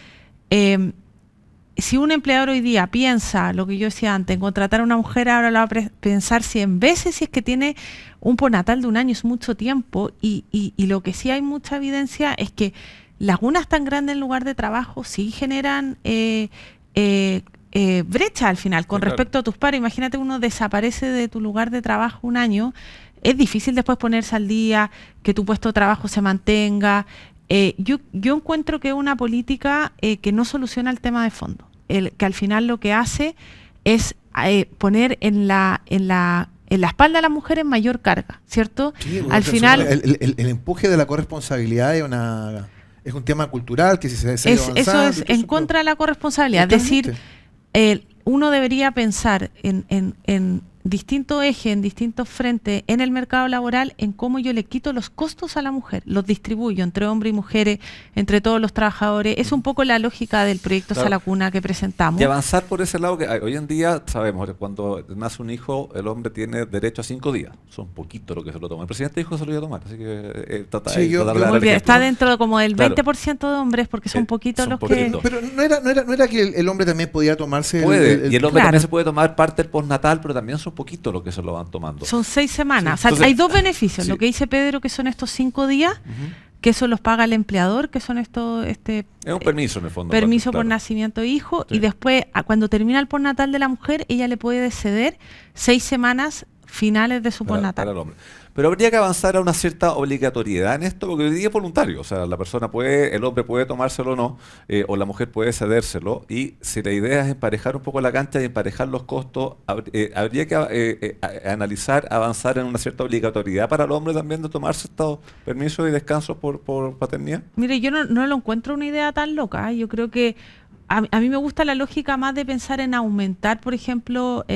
S3: si un empleador hoy día piensa, lo que yo decía antes, en contratar a una mujer, ahora la va a pensar 100 veces si es que tiene un postnatal de 1 año, es mucho tiempo y lo que sí hay mucha evidencia es que lagunas tan grandes en lugar de trabajo sí generan brecha al final con
S2: Claro.
S3: respecto a tus pares. Imagínate, uno desaparece de tu lugar de trabajo 1 año, es difícil después ponerse al día, que tu puesto de trabajo se mantenga. Yo encuentro que es una política que no soluciona el tema de fondo, que al final lo que hace es poner en la espalda de las mujeres mayor carga, ¿cierto?
S1: Sí,
S3: al final
S1: el empuje de la corresponsabilidad es un tema cultural que si se ha ido
S3: eso
S1: avanzando,
S3: es
S1: y todo
S3: en contra de la corresponsabilidad. Es decir, uno debería pensar en distintos ejes, en distintos frentes en el mercado laboral, en cómo yo le quito los costos a la mujer, los distribuyo entre hombres y mujeres, entre todos los trabajadores. Es un poco la lógica del proyecto
S2: Claro.
S3: Salacuna que presentamos.
S2: Y avanzar por ese lado, que hoy en día sabemos que cuando nace un hijo, el hombre tiene derecho a 5 días. Son poquito lo que se lo toma. El presidente dijo que se lo iba a tomar, así que
S1: Sí, yo-
S2: tratar
S1: yo-
S2: de dar
S3: Muy
S2: el
S3: bien,
S2: ejemplo,
S3: está
S2: ¿no?
S3: dentro de como del
S2: Claro.
S3: 20% de hombres, porque son poquitos
S2: son
S3: los
S2: poquitos.
S3: que...
S1: Pero no era que el hombre también podía tomarse
S2: Puede, y el hombre
S3: Claro.
S2: también se puede tomar parte del postnatal, pero también son poquitos los que se lo van tomando.
S3: Son 6 semanas.
S2: Sí.
S3: O sea,
S2: Entonces,
S3: hay 2 beneficios.
S2: sí.
S3: Lo que dice Pedro, que son estos 5 días,
S2: Ujú.
S3: que eso los paga el empleador, que son estos
S2: Es un permiso en el fondo.
S3: permiso por
S2: claro.
S3: nacimiento de hijo,
S2: Sí.
S3: y después, cuando termina el postnatal de la mujer, ella le puede ceder 6 semanas finales de su
S2: para
S3: postnatal.
S2: el hombre. Pero habría que avanzar a una cierta obligatoriedad en esto, porque hoy día es voluntario. O sea, la persona puede, el hombre puede tomárselo o no, o la mujer puede cedérselo. Y si la idea es emparejar un poco la cancha y emparejar los costos, habría que analizar, avanzar en una cierta obligatoriedad para el hombre también de tomarse estos permisos y descansos por paternidad.
S3: Mire, yo no lo encuentro una idea tan loca. Yo creo que a mí me gusta la lógica más de pensar en aumentar, por ejemplo,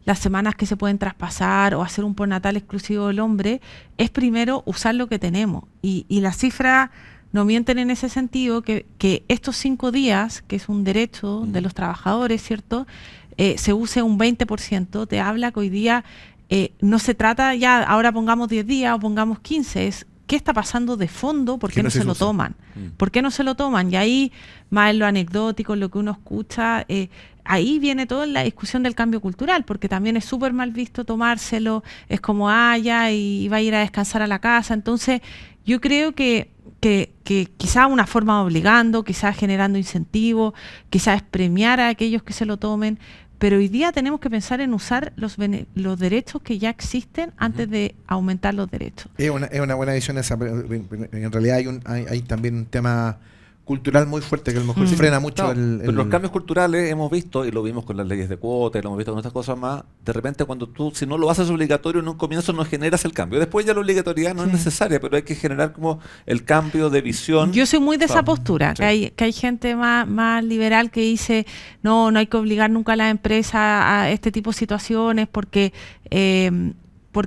S3: las semanas que se pueden traspasar o hacer un postnatal exclusivo del hombre. Es primero usar lo que tenemos. Y las cifras no mienten en ese sentido, que estos 5 días, que es un derecho de los trabajadores, ¿cierto? se use un 20%, te habla que hoy día no se trata ya, ahora pongamos 10 días o pongamos 15, es qué está pasando de fondo, por qué no se lo toman. ¿Por qué no se lo toman? Y ahí, más en lo anecdótico, en lo que uno escucha, ahí viene toda la discusión del cambio cultural, porque también es súper mal visto tomárselo, es como, ya, y va a ir a descansar a la casa. Entonces, yo creo que quizás una forma obligando, quizás generando incentivos, quizás premiar a aquellos que se lo tomen, pero hoy día tenemos que pensar en usar los derechos que ya existen antes de aumentar los derechos.
S1: Es una buena visión esa, pero en realidad hay también un tema cultural muy fuerte que a lo mejor frena mucho
S2: Pero los cambios culturales hemos visto, y lo vimos con las leyes de cuota, y lo hemos visto con otras cosas más, de repente cuando tú, si no lo haces obligatorio en un comienzo, no generas el cambio. Después ya la obligatoriedad no es necesaria, pero hay que generar como el cambio de visión.
S3: Yo soy muy de esa postura, que hay gente más liberal que dice, no hay que obligar nunca a la empresa a este tipo de situaciones porque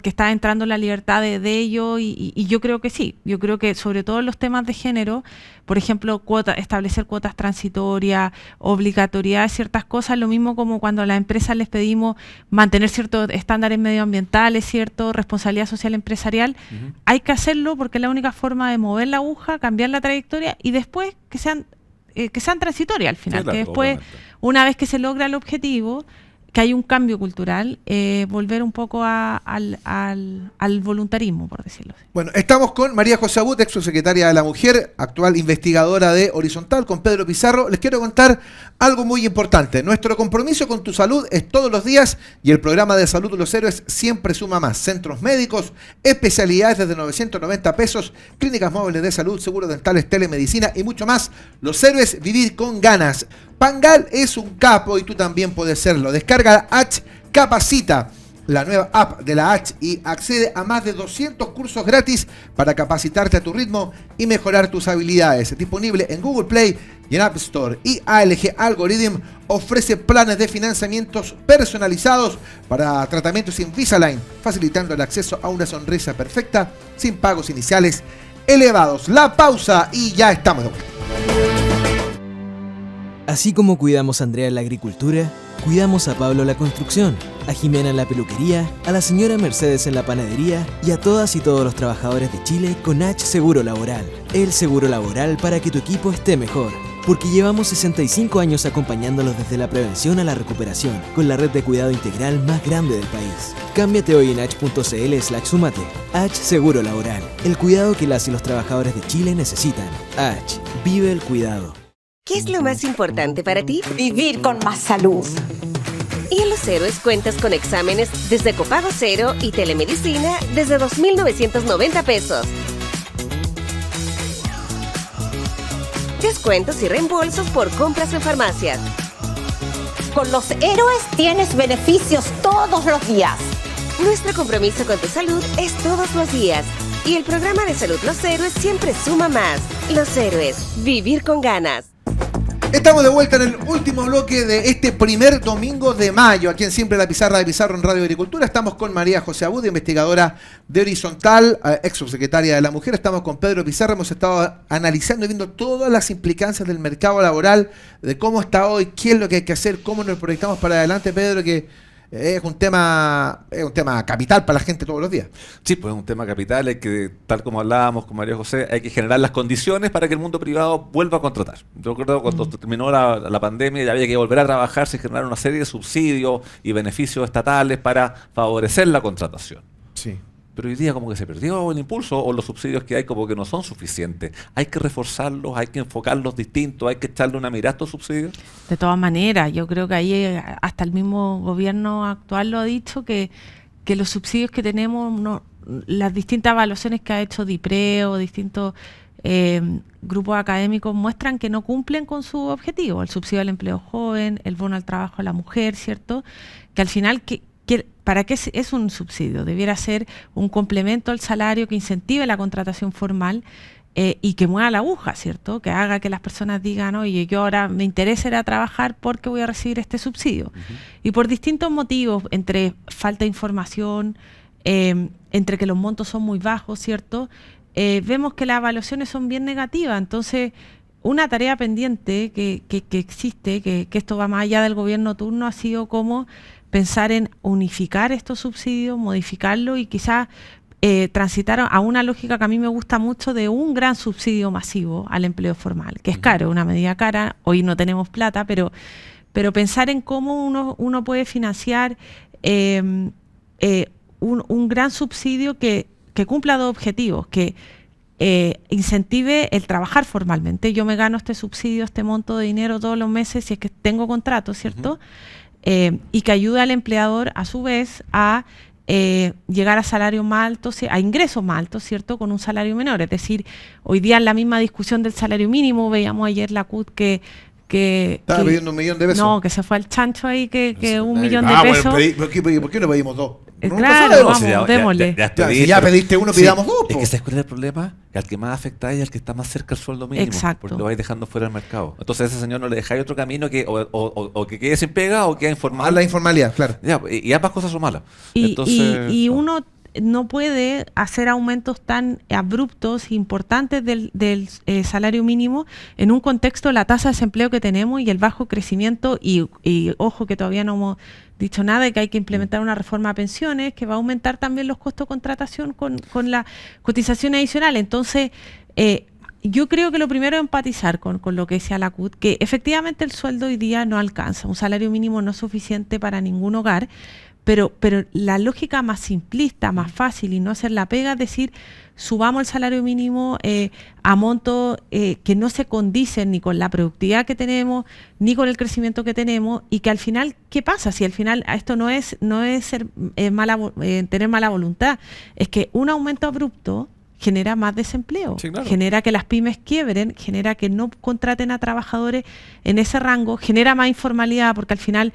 S3: está entrando la libertad de ellos y yo creo que sí. Yo creo que sobre todo en los temas de género, por ejemplo, establecer cuotas transitorias, obligatoriedad de ciertas cosas, lo mismo como cuando a las empresas les pedimos mantener ciertos estándares medioambientales, cierto, responsabilidad social empresarial, hay que hacerlo porque es la única forma de mover la aguja, cambiar la trayectoria y después que sean transitorias al final, que después, una vez que se logra el objetivo, que hay un cambio cultural, volver un poco al voluntarismo, por decirlo así.
S1: Bueno, estamos con María José Abud, ex subsecretaria de la Mujer, actual investigadora de Horizontal, con Pedro Pizarro. Les quiero contar algo muy importante. Nuestro compromiso con tu salud es todos los días y el programa de salud de los héroes siempre suma más. Centros médicos, especialidades desde 990 pesos, clínicas móviles de salud, seguros dentales, telemedicina y mucho más. Los héroes, vivir con ganas. Pangal es un capo y tú también puedes serlo. Descarga H Capacita, la nueva app de la H, y accede a más de 200 cursos gratis para capacitarte a tu ritmo y mejorar tus habilidades. Disponible en Google Play y en App Store. Y ALG Algorithm ofrece planes de financiamientos personalizados para tratamientos Invisalign, facilitando el acceso a una sonrisa perfecta sin pagos iniciales elevados. La pausa y ya estamos de vuelta.
S4: Así como cuidamos a Andrea en la agricultura, cuidamos a Pablo en la construcción, a Jimena en la peluquería, a la señora Mercedes en la panadería y a todas y todos los trabajadores de Chile con H Seguro Laboral. El seguro laboral para que tu equipo esté mejor. Porque llevamos 65 años acompañándolos desde la prevención a la recuperación, con la red de cuidado integral más grande del país. Cámbiate hoy en h.cl/sumate. H Seguro Laboral. El cuidado que las y los trabajadores de Chile necesitan. H. Vive el cuidado.
S5: ¿Qué es lo más importante para ti?
S7: Vivir con más salud.
S5: Y en Los Héroes cuentas con exámenes desde copago cero y telemedicina desde 2.990 pesos. Descuentos y reembolsos por compras en farmacias.
S7: Con Los Héroes tienes beneficios todos los días.
S5: Nuestro compromiso con tu salud es todos los días. Y el programa de salud Los Héroes siempre suma más. Los Héroes, vivir con ganas.
S1: Estamos de vuelta en el último bloque de este primer domingo de mayo, aquí en Siempre la Pizarra de Pizarro en Radio Agricultura. Estamos con María José Abud, investigadora de Horizontal, ex subsecretaria de la Mujer. Estamos con Pedro Pizarro, hemos estado analizando y viendo todas las implicancias del mercado laboral, de cómo está hoy, qué es lo que hay que hacer, cómo nos proyectamos para adelante, Pedro, que es un tema capital para la gente todos los días.
S2: Sí, pues es un tema capital, hay que, tal como hablábamos con María José, hay que generar las condiciones para que el mundo privado vuelva a contratar. Yo creo que cuando terminó la pandemia ya había que volver a trabajar, se generaron una serie de subsidios y beneficios estatales para favorecer la contratación.
S1: Sí.
S2: Pero hoy día como que se perdió el impulso, o los subsidios que hay como que no son suficientes. Hay que reforzarlos, hay que enfocarlos distintos, hay que echarle una mirada a estos subsidios.
S3: De todas maneras, yo creo que ahí hasta el mismo gobierno actual lo ha dicho, que los subsidios que tenemos, las distintas evaluaciones que ha hecho DIPREO, distintos grupos académicos muestran que no cumplen con su objetivo. El subsidio al empleo joven, el bono al trabajo a la mujer, ¿cierto? Que al final... ¿Para qué es un subsidio? Debiera ser un complemento al salario que incentive la contratación formal y que mueva la aguja, ¿cierto? Que haga que las personas digan, oye, yo ahora me interesa ir a trabajar porque voy a recibir este subsidio. Y por distintos motivos, entre falta de información, entre que los montos son muy bajos, ¿cierto? Vemos que las evaluaciones son bien negativas. Entonces, una tarea pendiente que existe, que esto va más allá del gobierno turno, ha sido cómo pensar en unificar estos subsidios, modificarlo y quizás transitar a una lógica que a mí me gusta mucho de un gran subsidio masivo al empleo formal, que es caro, una medida cara, hoy no tenemos plata, pero pensar en cómo uno puede financiar un gran subsidio que cumpla dos objetivos, que incentive el trabajar formalmente. Yo me gano este subsidio, este monto de dinero todos los meses si es que tengo contrato, ¿cierto? Y que ayude al empleador a su vez a llegar a salarios más altos, a ingresos más altos, ¿cierto? Con un salario menor. Es decir, hoy día en la misma discusión del salario mínimo, veíamos ayer la CUT que
S1: estaba pidiendo 1 millón de pesos.
S3: No, que se fue al chancho ahí, que 1 millón de pesos.
S1: Bueno, ¿por qué no pedimos 2?
S3: Claro, vamos, démosle.
S1: Si ya pediste 1, pidamos 2.
S2: Es que ¿sabes cuál es el problema? Que al que más afecta es al que está más cerca del sueldo mínimo.
S3: Exacto.
S2: Porque lo vais dejando fuera del mercado. Entonces a ese señor no le dejáis otro camino que o que quede sin pega o quede informal.
S1: La informalidad, claro.
S2: Ya, y ambas cosas son malas.
S3: Y uno no puede hacer aumentos tan abruptos, importantes del salario mínimo en un contexto de la tasa de desempleo que tenemos y el bajo crecimiento y ojo que todavía no hemos dicho nada de que hay que implementar una reforma a pensiones que va a aumentar también los costos de contratación con la cotización adicional. Entonces, yo creo que lo primero es empatizar con lo que decía la CUT, que efectivamente el sueldo hoy día no alcanza, un salario mínimo no es suficiente para ningún hogar, pero la lógica más simplista, más fácil y no hacer la pega es decir, subamos el salario mínimo a montos que no se condicen ni con la productividad que tenemos, ni con el crecimiento que tenemos, y que al final, ¿qué pasa? Si al final esto no es ser tener mala voluntad, es que un aumento abrupto genera más desempleo, sí, claro. Genera que las pymes quiebren, genera que no contraten a trabajadores en ese rango, genera más informalidad porque al final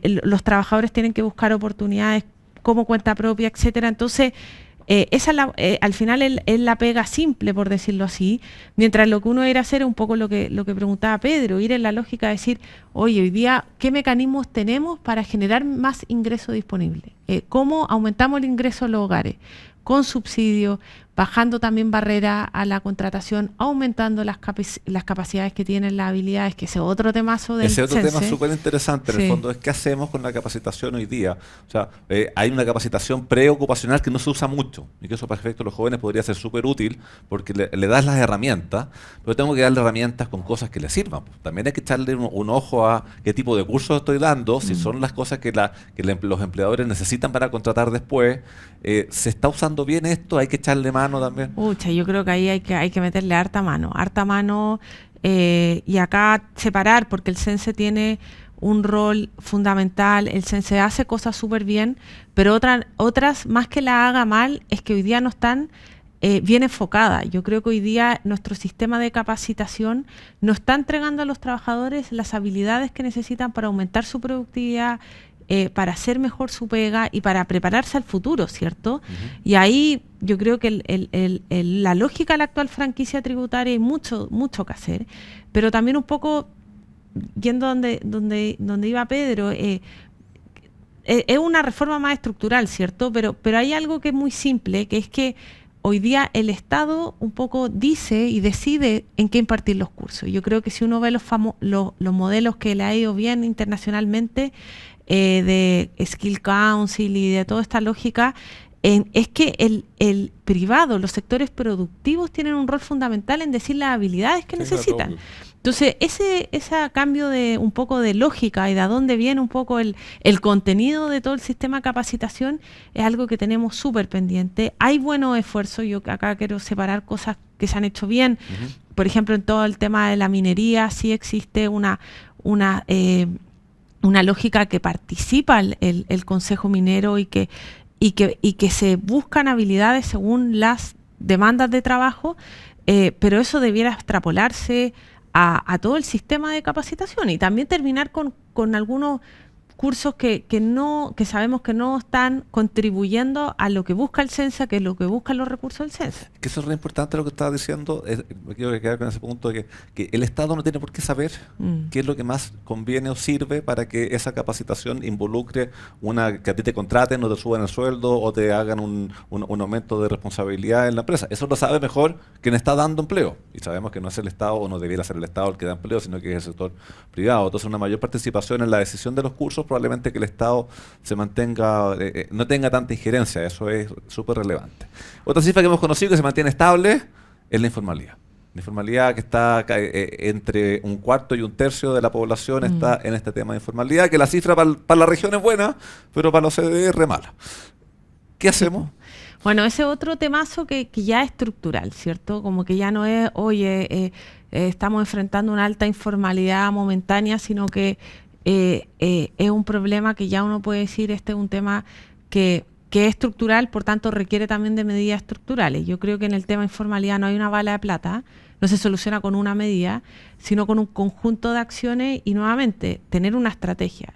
S3: los trabajadores tienen que buscar oportunidades como cuenta propia, etcétera. Entonces, esa es al final es la pega simple, por decirlo así, mientras lo que uno debería hacer es un poco lo que preguntaba Pedro, ir en la lógica de decir, oye, hoy día, ¿qué mecanismos tenemos para generar más ingreso disponible? ¿Cómo aumentamos el ingreso en los hogares? Con subsidios, bajando también barreras a la contratación, aumentando las capacidades que tienen, las habilidades, que ese es otro temazo del
S2: Ese otro
S3: CENSE.
S2: tema súper interesante, en el fondo, es qué hacemos con la capacitación hoy día. O sea, hay una capacitación preocupacional que no se usa mucho, y que eso para efectos de los jóvenes podría ser súper útil, porque le das las herramientas, pero tengo que darle herramientas con cosas que le sirvan. También hay que echarle un ojo a qué tipo de cursos estoy dando, si son las cosas que los empleadores necesitan para contratar después. ¿Se está usando bien esto? ¿Hay que echarle mano también?
S3: Yo creo que ahí hay que meterle harta mano, y acá separar, porque el CENSE tiene un rol fundamental, el CENSE hace cosas súper bien, pero otras, más que la haga mal, es que hoy día no están bien enfocadas. Yo creo que hoy día nuestro sistema de capacitación no está entregando a los trabajadores las habilidades que necesitan para aumentar su productividad, para hacer mejor su pega y para prepararse al futuro, ¿cierto? Y ahí yo creo que la lógica de la actual franquicia tributaria hay mucho que hacer, pero también un poco, yendo donde iba Pedro, es una reforma más estructural, ¿cierto? Pero hay algo que es muy simple, que es que hoy día el Estado un poco dice y decide en qué impartir los cursos. Yo creo que si uno ve los modelos que le ha ido bien internacionalmente, de Skill Council y de toda esta lógica, es que el privado, los sectores productivos tienen un rol fundamental en decir las habilidades que necesitan. Claro. Entonces, ese cambio de un poco de lógica y de a dónde viene un poco el contenido de todo el sistema de capacitación es algo que tenemos súper pendiente. Hay buenos esfuerzos, yo acá quiero separar cosas que se han hecho bien. Por ejemplo, en todo el tema de la minería sí existe una lógica que participa el Consejo Minero y que se buscan habilidades según las demandas de trabajo, pero eso debiera extrapolarse a todo el sistema de capacitación y también terminar con algunos cursos que sabemos que no están contribuyendo a lo que busca el CENSA, que es lo que buscan los recursos del CENSA.
S2: Que eso es re importante lo que estaba diciendo. Me quiero quedar con ese punto de que el Estado no tiene por qué saber qué es lo que más conviene o sirve para que esa capacitación involucre que a ti te contraten o te suban el sueldo o te hagan un aumento de responsabilidad en la empresa. Eso lo sabe mejor quien está dando empleo. Y sabemos que no es el Estado o no debiera ser el Estado el que da empleo, sino que es el sector privado. Entonces, una mayor participación en la decisión de los cursos, probablemente que el Estado se mantenga, no tenga tanta injerencia. Eso es súper relevante. Otra cifra que hemos conocido que se mantiene estable es la informalidad. La informalidad que está entre un cuarto y un tercio de la población está en este tema de informalidad, que la cifra para la región es buena, pero para los CDE es re mala. ¿Qué hacemos?
S3: Bueno, ese otro temazo que ya es estructural, ¿cierto? Como que ya no es, oye, estamos enfrentando una alta informalidad momentánea, sino que es un problema que ya uno puede decir, este es un tema que es estructural, por tanto requiere también de medidas estructurales. Yo creo que en el tema de informalidad no hay una bala de plata, no se soluciona con una medida, sino con un conjunto de acciones y nuevamente tener una estrategia.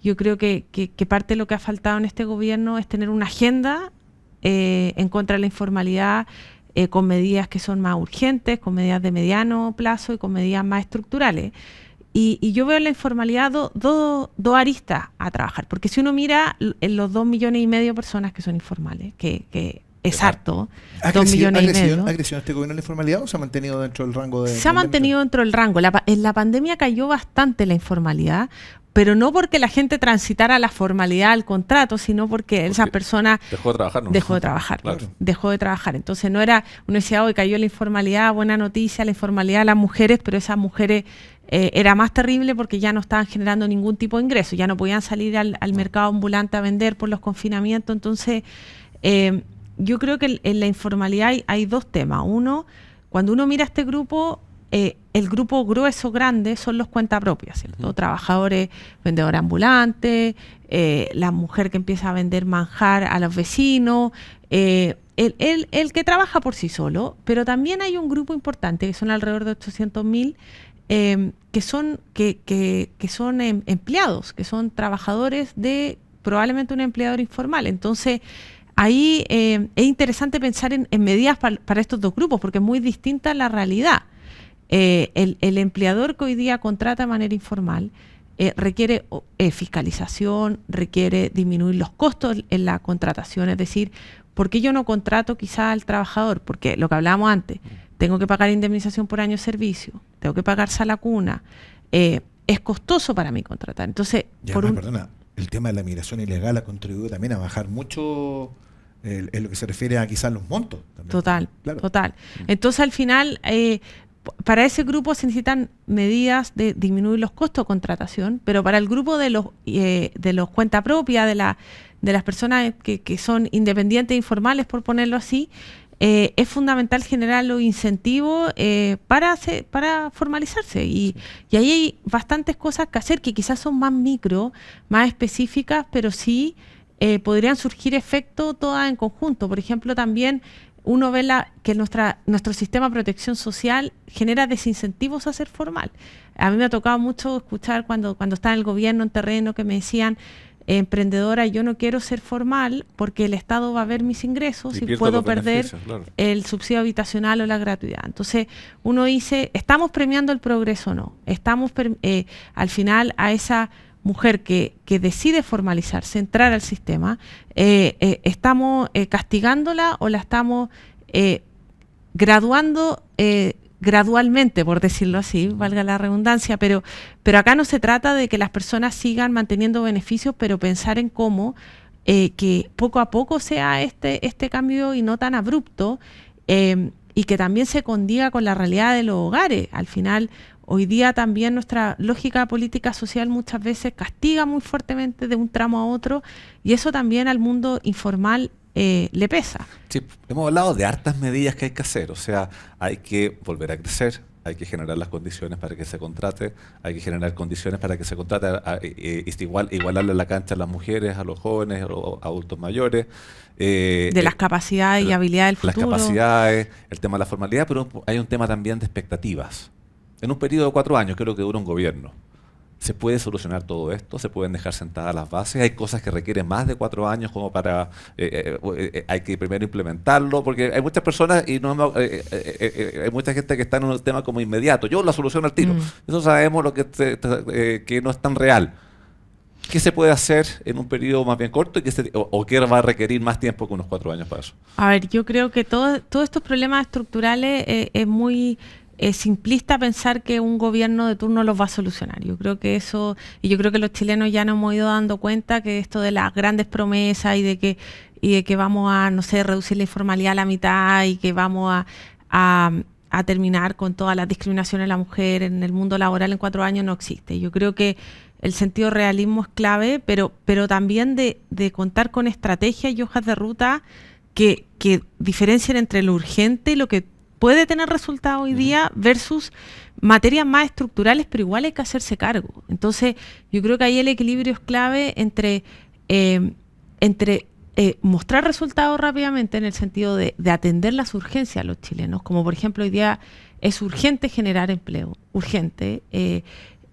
S3: Yo creo que parte de lo que ha faltado en este gobierno es tener una agenda en contra de la informalidad, con medidas que son más urgentes, con medidas de mediano plazo y con medidas más estructurales. Y yo veo en la informalidad dos aristas a trabajar, porque si uno mira en los 2,5 millones de personas que son informales, que es harto, 2,5 millones.
S1: ¿Ha crecido este gobierno la informalidad o se ha mantenido dentro del rango de...?
S3: Se ha mantenido dentro del rango. En la pandemia cayó bastante la informalidad, pero no porque la gente transitara la formalidad al contrato, sino porque esas personas
S2: dejó de trabajar, ¿no?
S3: Dejó de trabajar,
S2: claro.
S3: Dejó de trabajar. Entonces no era, uno decía, hoy cayó la informalidad, buena noticia, la informalidad de las mujeres, pero esas mujeres era más terrible porque ya no estaban generando ningún tipo de ingreso, ya no podían salir al mercado ambulante a vender por los confinamientos. Entonces, yo creo que en la informalidad hay dos temas. Uno, cuando uno mira este grupo, el grupo grueso grande son los cuentapropias, ¿cierto? Trabajadores, vendedores ambulantes, la mujer que empieza a vender manjar a los vecinos, el que trabaja por sí solo, pero también hay un grupo importante que son alrededor de 800.000 que son empleados, que son trabajadores de probablemente un empleador informal. Entonces, ahí es interesante pensar en medidas para estos dos grupos, porque es muy distinta la realidad. El empleador que hoy día contrata de manera informal requiere fiscalización, requiere disminuir los costos en la contratación, es decir, ¿por qué yo no contrato quizá al trabajador? Porque lo que hablábamos antes, tengo que pagar indemnización por año de servicio, tengo que pagar sala cuna, es costoso para mí contratar. Entonces,
S1: perdona, el tema de la migración ilegal ha contribuido también a bajar mucho en lo que se refiere a quizás los montos. También.
S3: Total. Entonces, al final, para ese grupo se necesitan medidas de disminuir los costos de contratación, pero para el grupo de los cuenta propia, de las personas que son independientes e informales, por ponerlo así, es fundamental generar los incentivos para formalizarse. Y ahí hay bastantes cosas que hacer que quizás son más micro, más específicas, pero sí podrían surgir efectos todas en conjunto. Por ejemplo, también uno ve que nuestro sistema de protección social genera desincentivos a ser formal. A mí me ha tocado mucho escuchar cuando estaba en el gobierno, en terreno, que me decían, emprendedora, yo no quiero ser formal porque el Estado va a ver mis ingresos y puedo perder el subsidio habitacional o la gratuidad. Entonces, uno dice, ¿estamos premiando el progreso o no? ¿Estamos al final a esa mujer que decide formalizarse, entrar al sistema, estamos castigándola o la estamos graduando gradualmente, por decirlo así, valga la redundancia, pero acá no se trata de que las personas sigan manteniendo beneficios, pero pensar en cómo que poco a poco sea este cambio y no tan abrupto, y que también se condiga con la realidad de los hogares. Al final, hoy día también nuestra lógica política social muchas veces castiga muy fuertemente de un tramo a otro, y eso también al mundo informal le pesa.
S2: Sí, hemos hablado de hartas medidas que hay que hacer, o sea, hay que volver a crecer, hay que generar las condiciones para que se contrate, hay que generar condiciones para que se contrate, igualarle la cancha a las mujeres, a los jóvenes, a los adultos mayores.
S3: De las capacidades y habilidades del futuro.
S2: Las capacidades, el tema de la formalidad, pero hay un tema también de expectativas. En un periodo de 4 años, que es lo que dura un gobierno, Se puede solucionar todo esto, se pueden dejar sentadas las bases. Hay cosas que requieren más de 4 años como para... hay que primero implementarlo, porque hay muchas personas y hay mucha gente que está en un tema como inmediato. Yo la solución al tiro. Eso sabemos lo que no es tan real. ¿Qué se puede hacer en un periodo más bien corto o qué va a requerir más tiempo que unos 4 años para eso?
S3: A ver, yo creo que todos estos problemas estructurales es muy... Es simplista pensar que un gobierno de turno los va a solucionar. Yo creo que eso, y yo creo que los chilenos ya nos hemos ido dando cuenta que esto de las grandes promesas y de que vamos a, no sé, reducir la informalidad a la mitad y que vamos a terminar con todas las discriminaciones de la mujer en el mundo laboral en 4 años no existe. Yo creo que el sentido de realismo es clave, pero también de contar con estrategias y hojas de ruta que diferencien entre lo urgente y lo que puede tener resultado hoy día versus materias más estructurales, pero igual hay que hacerse cargo. Entonces, yo creo que ahí el equilibrio es clave entre mostrar resultados rápidamente en el sentido de atender las urgencias a los chilenos, como por ejemplo hoy día es urgente generar empleo, urgente,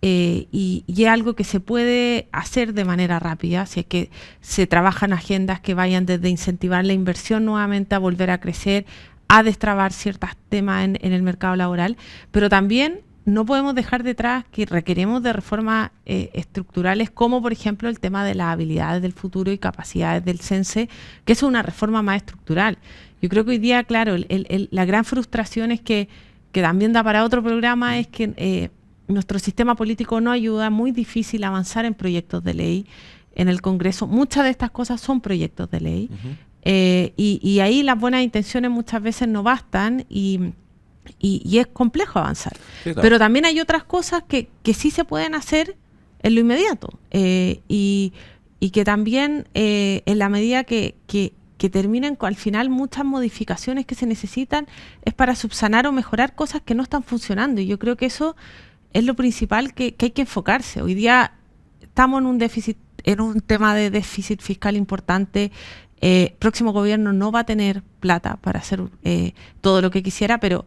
S3: y es algo que se puede hacer de manera rápida, si es que se trabajan agendas que vayan desde incentivar la inversión nuevamente a volver a crecer, a destrabar ciertos temas en el mercado laboral, pero también no podemos dejar detrás que requerimos de reformas estructurales, como por ejemplo el tema de las habilidades del futuro y capacidades del CENSE, que es una reforma más estructural. Yo creo que hoy día, claro, la gran frustración es que también da para otro programa, es que nuestro sistema político no ayuda, muy difícil avanzar en proyectos de ley en el Congreso. Muchas de estas cosas son proyectos de ley. Y ahí las buenas intenciones muchas veces no bastan y es complejo avanzar. Sí, claro. Pero también hay otras cosas que sí se pueden hacer en lo inmediato y que también en la medida que terminen al final muchas modificaciones que se necesitan es para subsanar o mejorar cosas que no están funcionando, y yo creo que eso es lo principal que hay que enfocarse. Hoy día estamos en un tema de déficit fiscal importante. Próximo gobierno no va a tener plata para hacer todo lo que quisiera, pero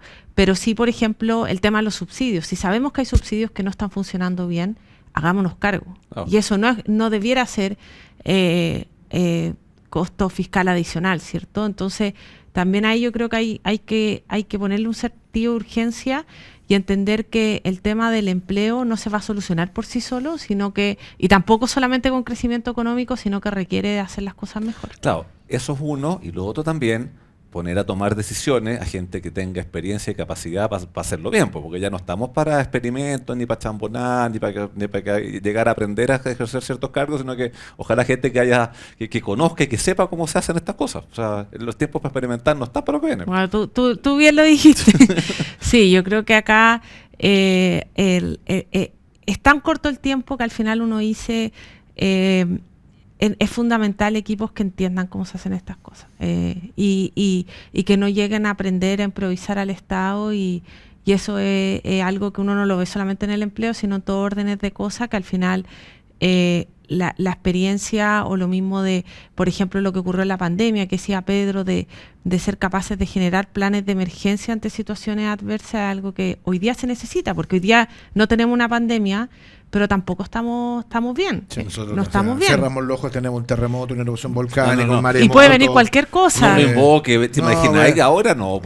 S3: sí, por ejemplo, el tema de los subsidios. Si sabemos que hay subsidios que no están funcionando bien, hagámonos cargo. Oh. Y eso no debiera ser costo fiscal adicional, ¿cierto? Entonces, también ahí yo creo que hay que ponerle un sentido de urgencia y entender que el tema del empleo no se va a solucionar por sí solo, y tampoco solamente con crecimiento económico, sino que requiere de hacer las cosas mejor.
S2: Claro, eso es uno, y lo otro también, poner a tomar decisiones a gente que tenga experiencia y capacidad para hacerlo bien, porque ya no estamos para experimentos, ni para chambonar, ni para llegar a aprender a ejercer ciertos cargos, sino que ojalá gente que conozca y que sepa cómo se hacen estas cosas. O sea, los tiempos para experimentar no están para lo que viene.
S3: Bueno, tú bien lo dijiste. Sí, yo creo que acá es tan corto el tiempo que al final uno dice... es fundamental equipos que entiendan cómo se hacen estas cosas y que no lleguen a aprender a improvisar al Estado, y eso es algo que uno no lo ve solamente en el empleo, sino en todo órdenes de cosas que al final la experiencia, o lo mismo de, por ejemplo, lo que ocurrió en la pandemia, que decía Pedro, de ser capaces de generar planes de emergencia ante situaciones adversas, es algo que hoy día se necesita, porque hoy día no tenemos una pandemia, pero tampoco estamos bien.
S1: Sí, nosotros
S3: no estamos bien.
S1: Cerramos los ojos, tenemos un terremoto, una erupción volcánica, un maremoto.
S3: Y puede venir cualquier cosa.
S2: No me invoque, ¿te imaginas que ahora no?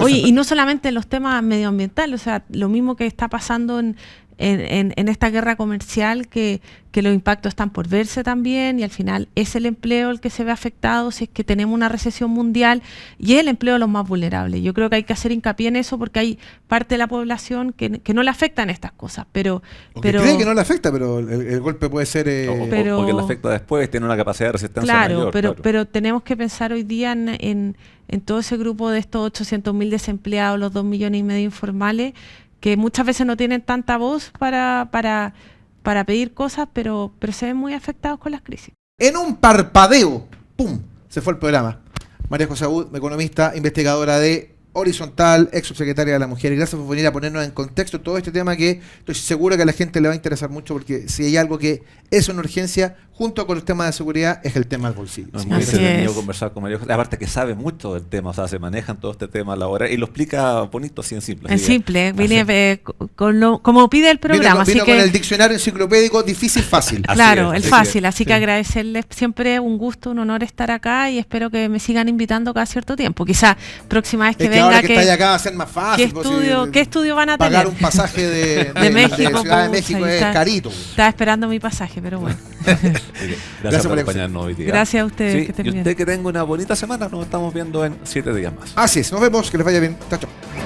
S3: Y no solamente en los temas medioambientales, o sea, lo mismo que está pasando en esta guerra comercial, que los impactos están por verse también, y al final es el empleo el que se ve afectado si es que tenemos una recesión mundial, y es el empleo de los más vulnerables. Yo creo que hay que hacer hincapié en eso, porque hay parte de la población que no le afectan estas cosas, pero
S1: cree que no le afecta, pero el golpe puede ser
S2: o que le afecta después, tiene una capacidad de resistencia mayor.
S3: Pero tenemos que pensar hoy día en todo ese grupo de estos 800.000 desempleados, los 2,5 millones informales, que muchas veces no tienen tanta voz para pedir cosas, pero se ven muy afectados con las crisis.
S1: En un parpadeo, ¡pum!, se fue el programa. María José Abud, economista, investigadora de horizontal, ex subsecretaria de la Mujer. Y gracias por venir a ponernos en contexto todo este tema que estoy seguro que a la gente le va a interesar mucho, porque si hay algo que es una urgencia, junto con el tema de seguridad, es el tema del bolsillo.
S2: No, es
S1: Sí,
S2: muy
S3: Así
S2: entretenido
S3: es.
S2: conversar con María José. Aparte que sabe mucho del tema, o sea, se manejan todo este tema laboral y lo explica bonito, así en simple.
S3: Es
S2: así que-
S3: simple, vine
S2: así-
S3: como pide el programa,
S1: Vino
S3: así
S1: con
S3: que
S1: el diccionario enciclopédico difícil, fácil.
S2: Así
S3: claro,
S2: es,
S3: el
S2: así
S3: fácil,
S2: que-
S3: así que agradecerles siempre un gusto, un honor estar acá y espero que me sigan invitando cada cierto tiempo. Quizá próxima vez que
S1: Es que
S3: venga
S1: ahora que estáis acá va a ser más fácil. pues,
S3: ¿qué estudio van a
S1: pagar
S3: tener?
S1: un pasaje de
S3: México,
S1: Ciudad de
S3: pucha,
S1: México
S3: y
S1: es
S3: está-
S1: carito.
S3: Estaba esperando mi pasaje, pero bueno.
S2: Gracias
S1: Gracias,
S2: por
S1: María José.
S2: acompañarnos hoy día.
S3: Gracias a ustedes,
S2: Sí,
S3: que estén
S2: y
S3: bien.
S2: usted que tenga una bonita semana, nos estamos viendo en 7 días más.
S1: Así es, nos vemos, que les vaya bien. Chao, chao.